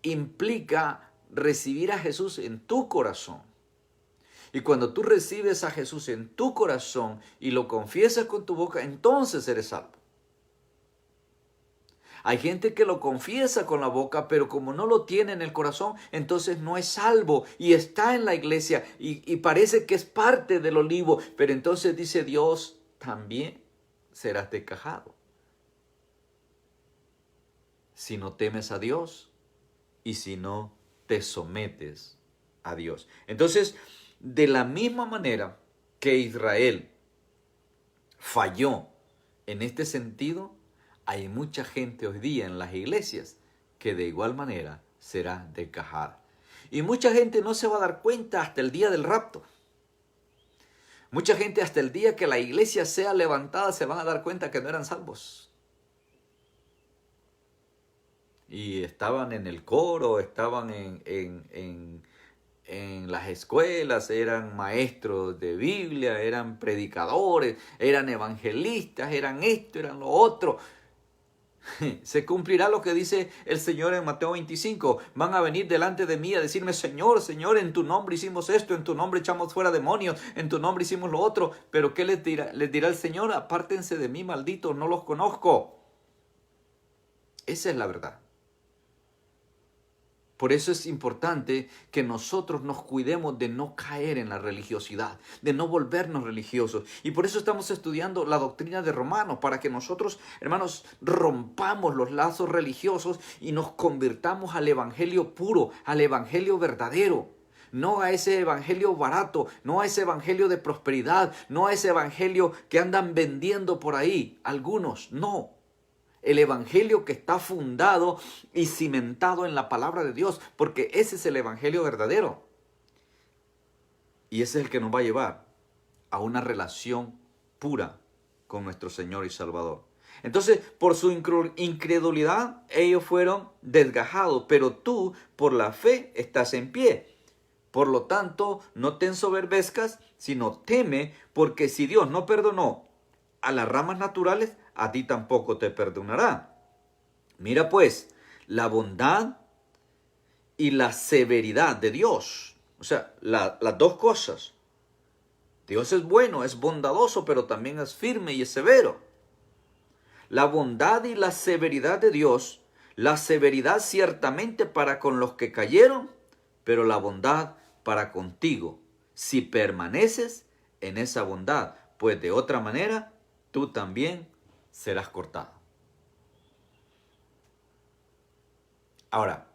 implica recibir a Jesús en tu corazón. Y cuando tú recibes a Jesús en tu corazón y lo confiesas con tu boca, entonces eres salvo. Hay gente que lo confiesa con la boca, pero como no lo tiene en el corazón, entonces no es salvo y está en la iglesia y parece que es parte del olivo, pero entonces dice Dios, también serás desgajado. Si no temes a Dios y si no te sometes a Dios. Entonces, de la misma manera que Israel falló en este sentido, hay mucha gente hoy día en las iglesias que de igual manera será desgajada. Y mucha gente no se va a dar cuenta hasta el día del rapto. Mucha gente hasta el día que la iglesia sea levantada se van a dar cuenta que no eran salvos. Y estaban en el coro, estaban en las escuelas, eran maestros de Biblia, eran predicadores, eran evangelistas, eran esto, eran lo otro. Se cumplirá lo que dice el Señor en Mateo 25. Van a venir delante de mí a decirme, Señor, Señor, en tu nombre hicimos esto, en tu nombre echamos fuera demonios, en tu nombre hicimos lo otro. Pero ¿qué les dirá? Les dirá el Señor, apártense de mí, malditos, no los conozco. Esa es la verdad. Por eso es importante que nosotros nos cuidemos de no caer en la religiosidad, de no volvernos religiosos. Y por eso estamos estudiando la doctrina de Romanos, para que nosotros, hermanos, rompamos los lazos religiosos y nos convirtamos al evangelio puro, al evangelio verdadero. No a ese evangelio barato, no a ese evangelio de prosperidad, no a ese evangelio que andan vendiendo por ahí. Algunos, no. El evangelio que está fundado y cimentado en la palabra de Dios, porque ese es el evangelio verdadero. Y ese es el que nos va a llevar a una relación pura con nuestro Señor y Salvador. Entonces, por su incredulidad, ellos fueron desgajados, pero tú, por la fe, estás en pie. Por lo tanto, no te ensoberbezcas, sino teme, porque si Dios no perdonó a las ramas naturales, a ti tampoco te perdonará. Mira pues, la bondad y la severidad de Dios. O sea, las dos cosas. Dios es bueno, es bondadoso, pero también es firme y es severo. La bondad y la severidad de Dios, la severidad ciertamente para con los que cayeron, pero la bondad para contigo, si permaneces en esa bondad, pues de otra manera tú también serás cortado. Ahora,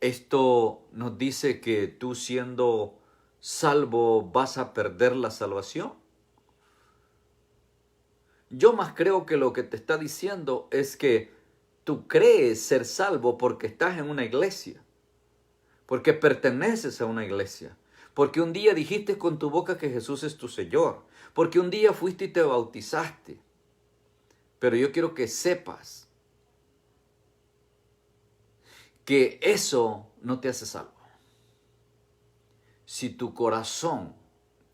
¿esto nos dice que tú siendo salvo vas a perder la salvación? Yo más creo que lo que te está diciendo es que tú crees ser salvo porque estás en una iglesia, porque perteneces a una iglesia, porque un día dijiste con tu boca que Jesús es tu Señor, porque un día fuiste y te bautizaste. Pero yo quiero que sepas que eso no te hace salvo. Si tu corazón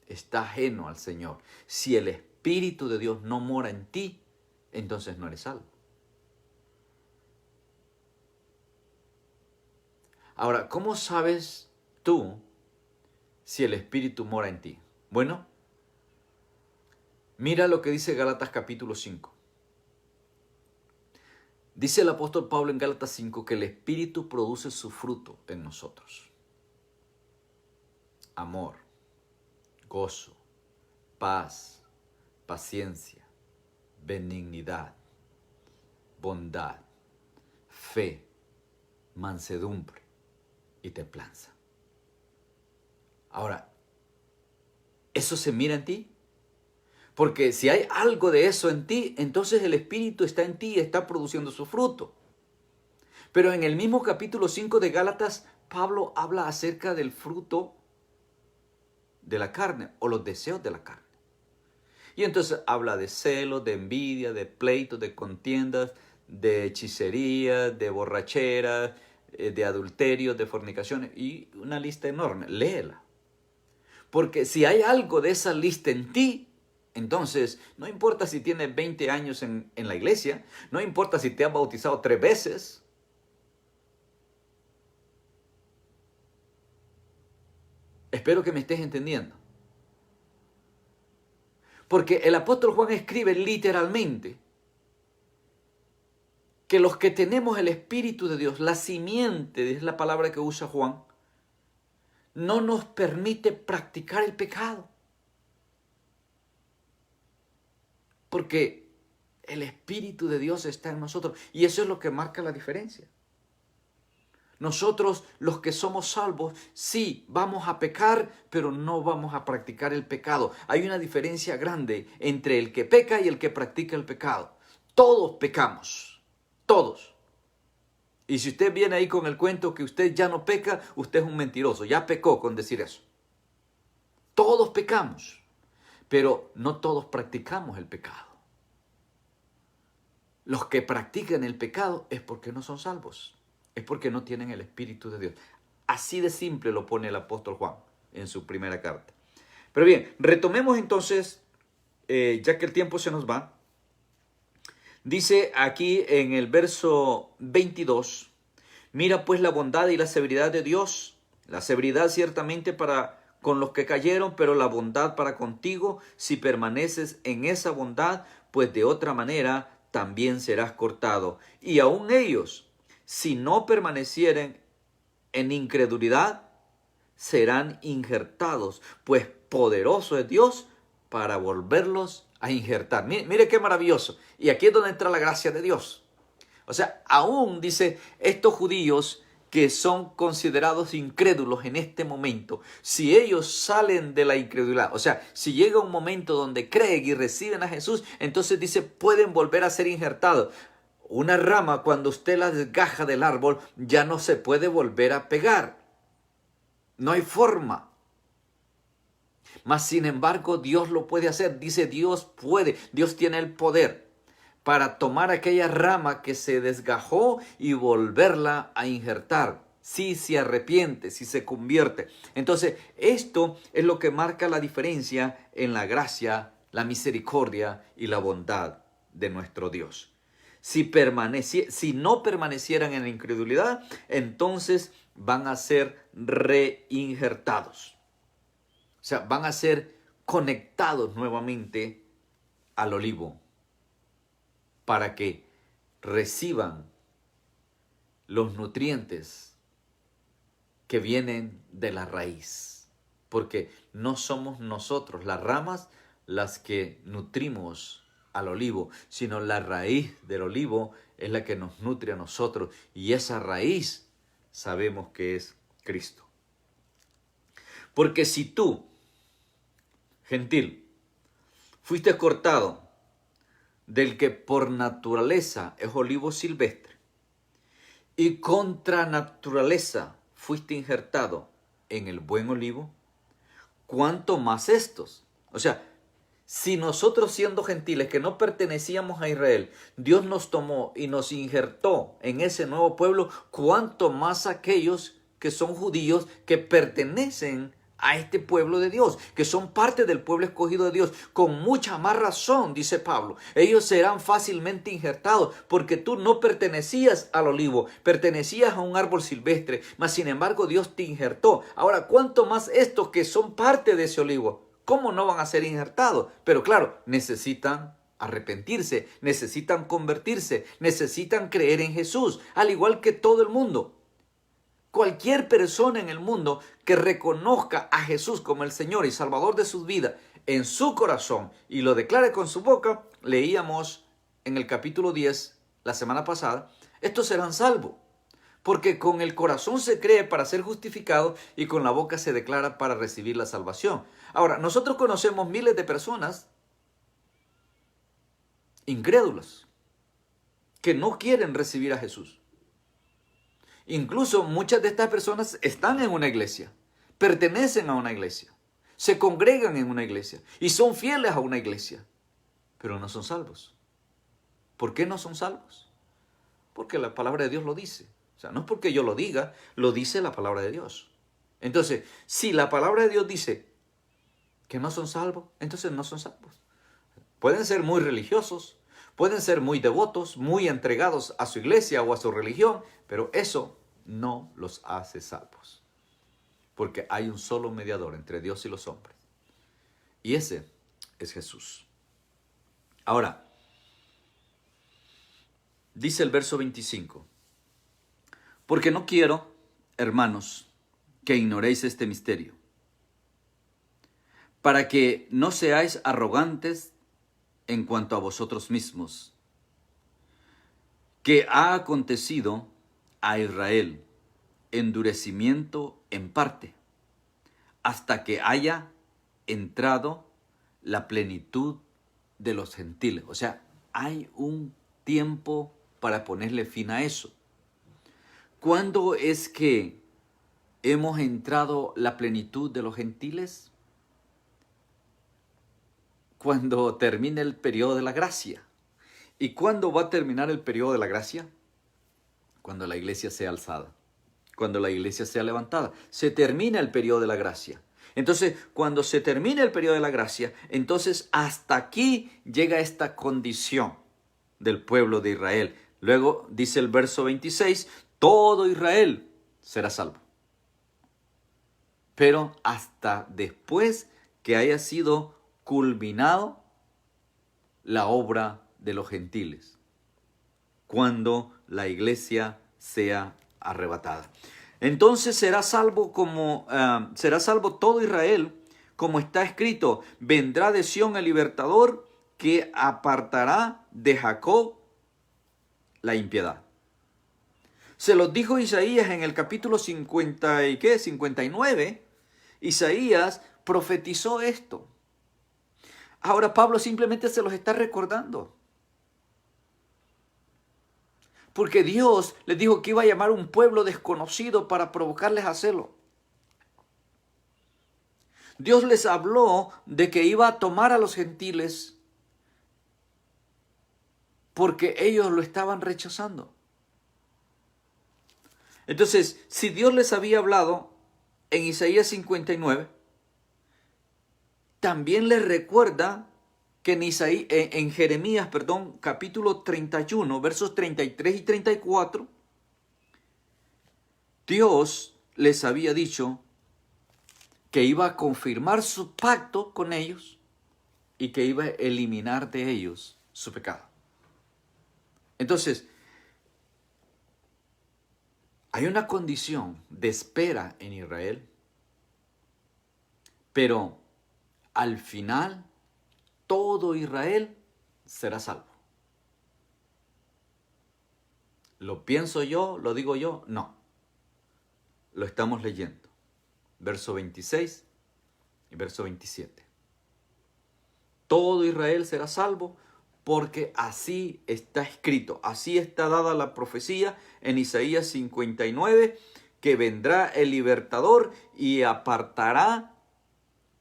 está ajeno al Señor, si el Espíritu de Dios no mora en ti, entonces no eres salvo. Ahora, ¿cómo sabes tú si el Espíritu mora en ti? Bueno, mira lo que dice Gálatas capítulo 5. Dice el apóstol Pablo en Gálatas 5 que el Espíritu produce su fruto en nosotros. Amor, gozo, paz, paciencia, benignidad, bondad, fe, mansedumbre y templanza. Ahora, ¿eso se mira en ti? Porque si hay algo de eso en ti, entonces el Espíritu está en ti y está produciendo su fruto. Pero en el mismo capítulo 5 de Gálatas, Pablo habla acerca del fruto de la carne o los deseos de la carne. Y entonces habla de celos, de envidia, de pleitos, de contiendas, de hechicería, de borrachera, de adulterios, de fornicaciones y una lista enorme. Léela. Porque si hay algo de esa lista en ti, entonces no importa si tienes 20 años en la iglesia, no importa si te has bautizado 3 veces. Espero que me estés entendiendo. Porque el apóstol Juan escribe literalmente que los que tenemos el Espíritu de Dios, la simiente, es la palabra que usa Juan, no nos permite practicar el pecado. Porque el Espíritu de Dios está en nosotros y eso es lo que marca la diferencia. Nosotros, los que somos salvos, sí, vamos a pecar, pero no vamos a practicar el pecado. Hay una diferencia grande entre el que peca y el que practica el pecado. Todos pecamos, todos. Y si usted viene ahí con el cuento que usted ya no peca, usted es un mentiroso, ya pecó con decir eso. Todos pecamos, pero no todos practicamos el pecado. Los que practican el pecado es porque no son salvos. Es porque no tienen el Espíritu de Dios. Así de simple lo pone el apóstol Juan en su primera carta. Pero bien, retomemos entonces, ya que el tiempo se nos va. Dice aquí en el verso 22, mira pues la bondad y la severidad de Dios. La severidad ciertamente para con los que cayeron, pero la bondad para contigo, si permaneces en esa bondad, pues de otra manera también serás cortado. Y aun ellos, si no permanecieren en incredulidad, serán injertados, pues poderoso es Dios para volverlos a injertar. Mire qué maravilloso. Y aquí es donde entra la gracia de Dios. O sea, aún dice, estos judíos que son considerados incrédulos en este momento, si ellos salen de la incredulidad, o sea, si llega un momento donde creen y reciben a Jesús, entonces dice, pueden volver a ser injertados. Una rama, cuando usted la desgaja del árbol, ya no se puede volver a pegar. No hay forma. Mas, sin embargo, Dios lo puede hacer. Dice, Dios puede. Dios tiene el poder para tomar aquella rama que se desgajó y volverla a injertar. Si se arrepiente, si se convierte. Entonces, esto es lo que marca la diferencia en la gracia, la misericordia y la bondad de nuestro Dios. Si no permanecieran en la incredulidad, entonces van a ser reinjertados. O sea, van a ser conectados nuevamente al olivo para que reciban los nutrientes que vienen de la raíz. Porque no somos nosotros, las ramas, las que nutrimos al olivo, sino la raíz del olivo es la que nos nutre a nosotros. Y esa raíz sabemos que es Cristo. Porque si tú, gentil, fuiste cortado del que por naturaleza es olivo silvestre, y contra naturaleza fuiste injertado en el buen olivo, ¿cuánto más estos? O sea, si nosotros siendo gentiles que no pertenecíamos a Israel, Dios nos tomó y nos injertó en ese nuevo pueblo, ¿cuánto más aquellos que son judíos que pertenecen a este pueblo de Dios, que son parte del pueblo escogido de Dios? Con mucha más razón, dice Pablo, ellos serán fácilmente injertados, porque tú no pertenecías al olivo, pertenecías a un árbol silvestre, mas sin embargo Dios te injertó. Ahora, ¿cuánto más estos que son parte de ese olivo? ¿Cómo no van a ser injertados? Pero claro, necesitan arrepentirse, necesitan convertirse, necesitan creer en Jesús, al igual que todo el mundo. Cualquier persona en el mundo que reconozca a Jesús como el Señor y Salvador de su vida en su corazón y lo declare con su boca, leíamos en el capítulo 10 la semana pasada, estos serán salvos. Porque con el corazón se cree para ser justificado y con la boca se declara para recibir la salvación. Ahora, nosotros conocemos miles de personas incrédulas que no quieren recibir a Jesús. Incluso muchas de estas personas están en una iglesia, pertenecen a una iglesia, se congregan en una iglesia y son fieles a una iglesia, pero no son salvos. ¿Por qué no son salvos? Porque la palabra de Dios lo dice. O sea, no es porque yo lo diga, lo dice la palabra de Dios. Entonces, si la palabra de Dios dice que no son salvos, entonces no son salvos. Pueden ser muy religiosos, pueden ser muy devotos, muy entregados a su iglesia o a su religión, pero eso no los hace salvos. Porque hay un solo mediador entre Dios y los hombres. Y ese es Jesús. Ahora, dice el verso 25. Porque no quiero, hermanos, que ignoréis este misterio, para que no seáis arrogantes en cuanto a vosotros mismos, que ha acontecido a Israel endurecimiento en parte, hasta que haya entrado la plenitud de los gentiles. O sea, hay un tiempo para ponerle fin a eso. ¿Cuándo es que hemos entrado la plenitud de los gentiles? Cuando termine el periodo de la gracia. ¿Y cuándo va a terminar el periodo de la gracia? Cuando la iglesia sea alzada, cuando la iglesia sea levantada. Se termina el periodo de la gracia. Entonces, cuando se termine el periodo de la gracia, entonces hasta aquí llega esta condición del pueblo de Israel. Luego dice el verso 26, todo Israel será salvo. Pero hasta después que haya sido culminado la obra de los gentiles, cuando la iglesia sea arrebatada. Entonces será salvo todo Israel, como está escrito, vendrá de Sión el libertador que apartará de Jacob la impiedad. Se los dijo Isaías en el capítulo 59. Isaías profetizó esto. Ahora Pablo simplemente se los está recordando. Porque Dios les dijo que iba a llamar un pueblo desconocido para provocarles a celo. Dios les habló de que iba a tomar a los gentiles porque ellos lo estaban rechazando. Entonces, si Dios les había hablado en Isaías 59, también les recuerda que en Jeremías, capítulo 31, versos 33 y 34, Dios les había dicho que iba a confirmar su pacto con ellos y que iba a eliminar de ellos su pecado. Entonces, hay una condición de espera en Israel, pero al final todo Israel será salvo. ¿Lo pienso yo? ¿Lo digo yo? No. Lo estamos leyendo. Verso 26 y verso 27. Todo Israel será salvo porque así está escrito, así está dada la profecía en Isaías 59, que vendrá el libertador y apartará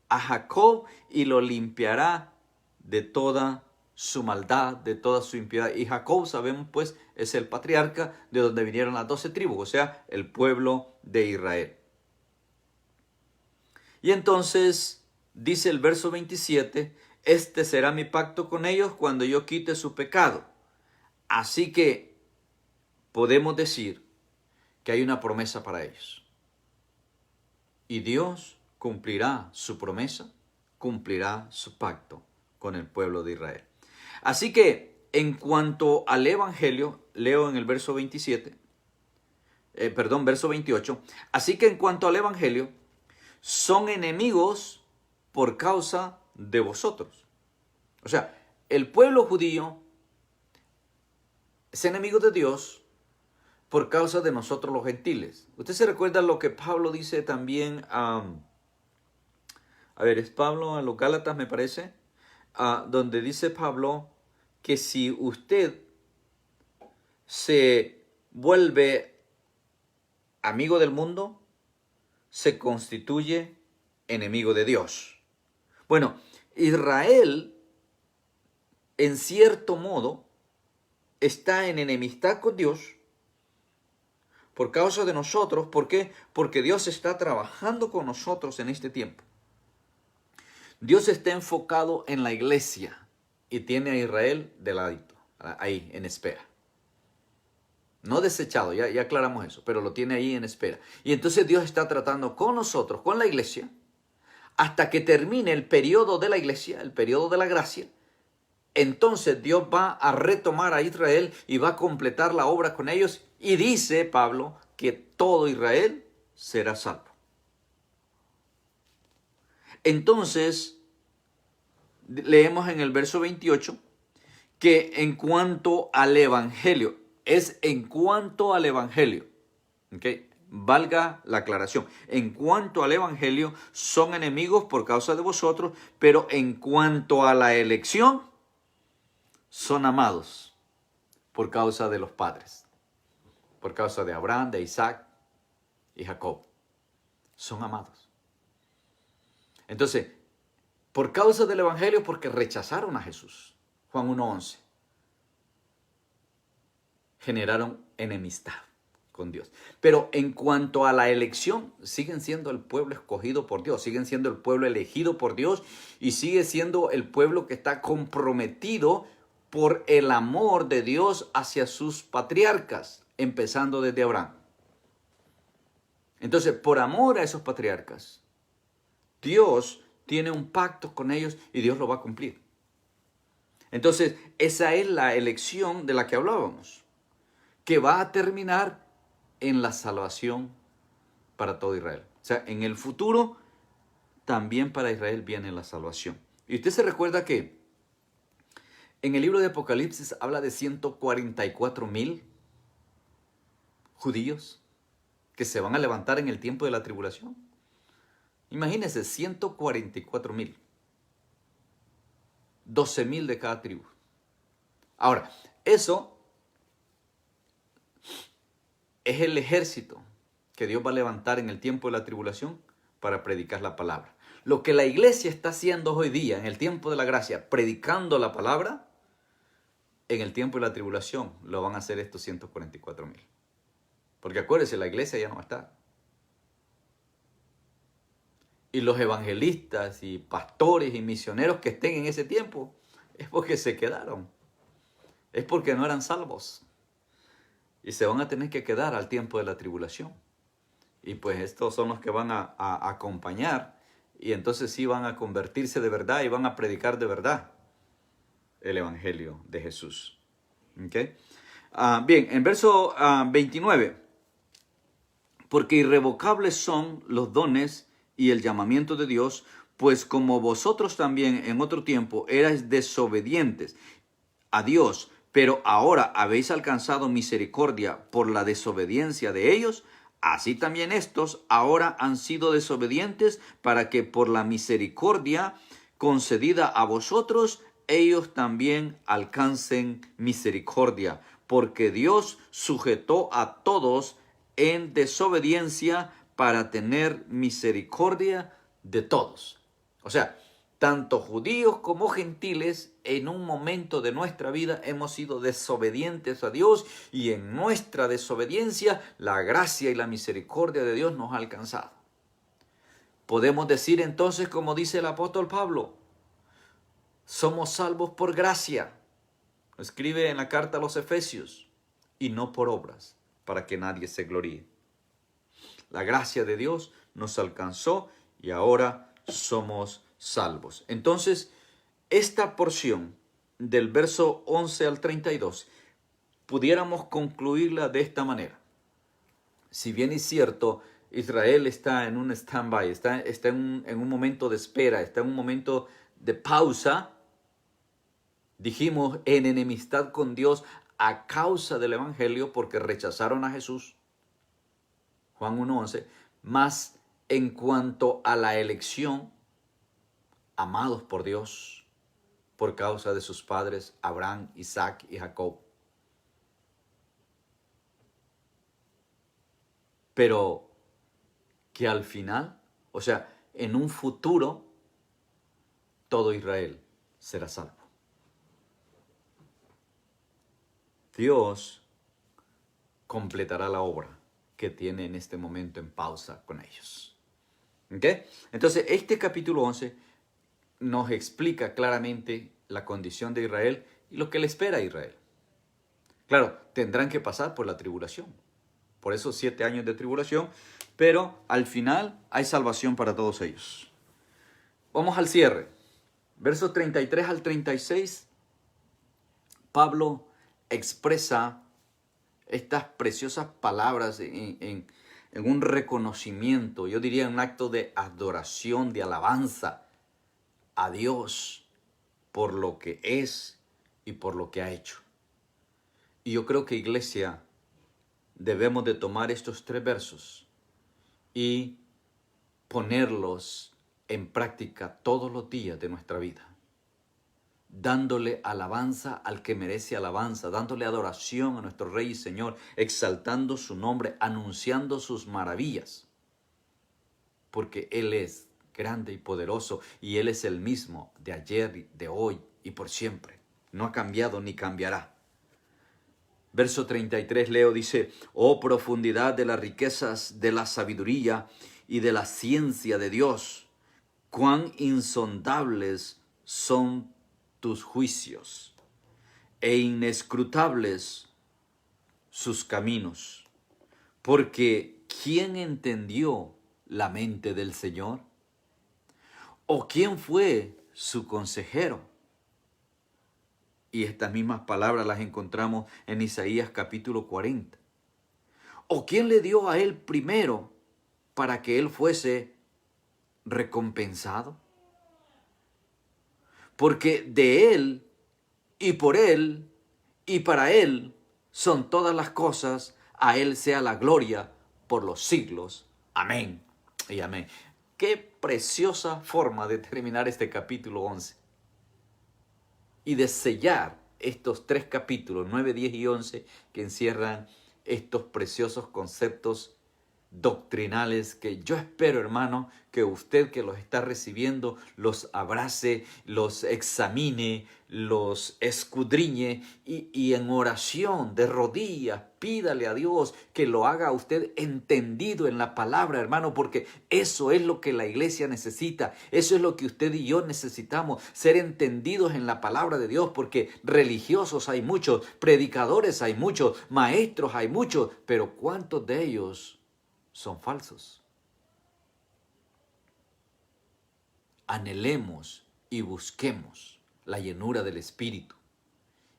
a Jacob y lo limpiará de toda su maldad, de toda su impiedad. Y Jacob, sabemos pues, es el patriarca de donde vinieron las 12 tribus, o sea, el pueblo de Israel. Y entonces dice el verso 27, este será mi pacto con ellos cuando yo quite su pecado. Así que podemos decir que hay una promesa para ellos. Y Dios cumplirá su promesa, cumplirá su pacto con el pueblo de Israel. Así que en cuanto al evangelio, leo en el verso 28. Así que en cuanto al evangelio, son enemigos por causa de vosotros. O sea, el pueblo judío es enemigo de Dios por causa de nosotros los gentiles. Usted se recuerda lo que Pablo dice también, es Pablo a los Gálatas, me parece, donde dice Pablo que si usted se vuelve amigo del mundo, se constituye enemigo de Dios. Bueno, Israel, en cierto modo, está en enemistad con Dios por causa de nosotros. ¿Por qué? Porque Dios está trabajando con nosotros en este tiempo. Dios está enfocado en la iglesia y tiene a Israel de ladito, ahí en espera. No desechado, ya aclaramos eso, pero lo tiene ahí en espera. Y entonces Dios está tratando con nosotros, con la iglesia, hasta que termine el periodo de la iglesia, el periodo de la gracia. Entonces Dios va a retomar a Israel y va a completar la obra con ellos. Y dice Pablo que todo Israel será salvo. Entonces, leemos en el verso 28 que en cuanto al evangelio, es en cuanto al evangelio, ¿ok? Valga la aclaración, en cuanto al evangelio son enemigos por causa de vosotros, pero en cuanto a la elección son amados por causa de los padres, por causa de Abraham, de Isaac y Jacob. Son amados. Entonces, por causa del evangelio, porque rechazaron a Jesús. Juan 1:11. Generaron enemistad con Dios. Pero en cuanto a la elección, siguen siendo el pueblo escogido por Dios, siguen siendo el pueblo elegido por Dios y sigue siendo el pueblo que está comprometido por el amor de Dios hacia sus patriarcas, empezando desde Abraham. Entonces, por amor a esos patriarcas, Dios tiene un pacto con ellos y Dios lo va a cumplir. Entonces, esa es la elección de la que hablábamos, que va a terminar en la salvación para todo Israel. O sea, en el futuro también para Israel viene la salvación. Y usted se recuerda que en el libro de Apocalipsis habla de 144,000 judíos que se van a levantar en el tiempo de la tribulación. Imagínense, 144,000. 12,000 de cada tribu. Ahora, eso es el ejército que Dios va a levantar en el tiempo de la tribulación para predicar la palabra. Lo que la iglesia está haciendo hoy día, en el tiempo de la gracia, predicando la palabra, en el tiempo de la tribulación lo van a hacer estos 144,000. Porque acuérdense, la iglesia ya no va a estar. Y los evangelistas y pastores y misioneros que estén en ese tiempo es porque se quedaron. Es porque no eran salvos. Y se van a tener que quedar al tiempo de la tribulación. Y pues estos son los que van a acompañar. Y entonces sí van a convertirse de verdad y van a predicar de verdad el evangelio de Jesús. ¿Okay? Bien, en verso 29. Porque irrevocables son los dones y el llamamiento de Dios, pues como vosotros también en otro tiempo erais desobedientes a Dios, pero ahora habéis alcanzado misericordia por la desobediencia de ellos, así también estos ahora han sido desobedientes para que por la misericordia concedida a vosotros ellos también alcancen misericordia, porque Dios sujetó a todos en desobediencia para tener misericordia de todos. O sea, tanto judíos como gentiles, en un momento de nuestra vida hemos sido desobedientes a Dios, y en nuestra desobediencia la gracia y la misericordia de Dios nos ha alcanzado. Podemos decir entonces, como dice el apóstol Pablo, somos salvos por gracia. Lo escribe en la carta a los Efesios, y no por obras, para que nadie se gloríe. La gracia de Dios nos alcanzó y ahora somos salvos. Entonces, esta porción del verso 11 al 32, pudiéramos concluirla de esta manera. Si bien es cierto, Israel está en un stand-by, está en un momento de espera, está en un momento de pausa, dijimos, en enemistad con Dios a causa del Evangelio, porque rechazaron a Jesús, Juan 1:11, más en cuanto a la elección, amados por Dios por causa de sus padres Abraham, Isaac y Jacob. Pero que al final, o sea, en un futuro, todo Israel será salvo. Dios completará la obra que tiene en este momento en pausa con ellos. ¿Ok? Entonces, este capítulo 11 nos explica claramente la condición de Israel y lo que le espera a Israel. Claro, tendrán que pasar por la tribulación, por esos 7 años de tribulación, pero al final hay salvación para todos ellos. Vamos al cierre. Versos 33 al 36, Pablo expresa estas preciosas palabras en un reconocimiento, yo diría un acto de adoración, de alabanza a Dios por lo que es y por lo que ha hecho. Y yo creo que, iglesia, debemos de tomar estos 3 versos y ponerlos en práctica todos los días de nuestra vida, dándole alabanza al que merece alabanza, dándole adoración a nuestro Rey y Señor, exaltando su nombre, anunciando sus maravillas, porque Él es grande y poderoso, y Él es el mismo de ayer, de hoy y por siempre. No ha cambiado ni cambiará. Verso 33 leo, dice: oh profundidad de las riquezas de la sabiduría y de la ciencia de Dios, cuán insondables son tus juicios e inescrutables sus caminos. Porque ¿quién entendió la mente del Señor? ¿O quién fue su consejero? Y estas mismas palabras las encontramos en Isaías capítulo 40. ¿O quién le dio a él primero para que él fuese recompensado? Porque de él y por él y para él son todas las cosas, a él sea la gloria por los siglos. Amén y amén. Qué preciosa forma de terminar este capítulo 11 y de sellar estos 3 capítulos, 9, 10 y 11, que encierran estos preciosos conceptos doctrinales que yo espero, hermano, que usted que los está recibiendo los abrace, los examine, los escudriñe y en oración, de rodillas, pídale a Dios que lo haga usted entendido en la palabra, hermano, porque eso es lo que la iglesia necesita, eso es lo que usted y yo necesitamos, ser entendidos en la palabra de Dios, porque religiosos hay muchos, predicadores hay muchos, maestros hay muchos, pero ¿cuántos de ellos son falsos? Anhelemos y busquemos la llenura del Espíritu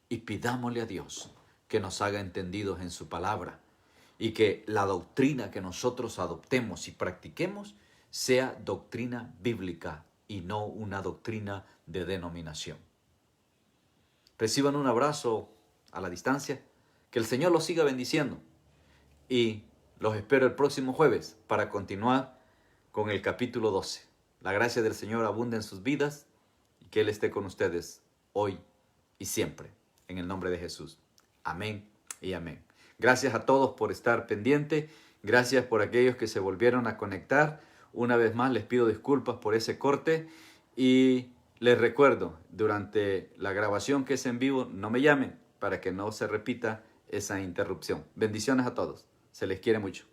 y pidámosle a Dios que nos haga entendidos en su palabra y que la doctrina que nosotros adoptemos y practiquemos sea doctrina bíblica y no una doctrina de denominación. Reciban un abrazo a la distancia, que el Señor los siga bendiciendo y los espero el próximo jueves para continuar con el capítulo 12. La gracia del Señor abunda en sus vidas y que Él esté con ustedes hoy y siempre. En el nombre de Jesús. Amén y amén. Gracias a todos por estar pendiente. Gracias por aquellos que se volvieron a conectar. Una vez más les pido disculpas por ese corte y les recuerdo, durante la grabación que es en vivo, no me llamen para que no se repita esa interrupción. Bendiciones a todos. Se les quiere mucho.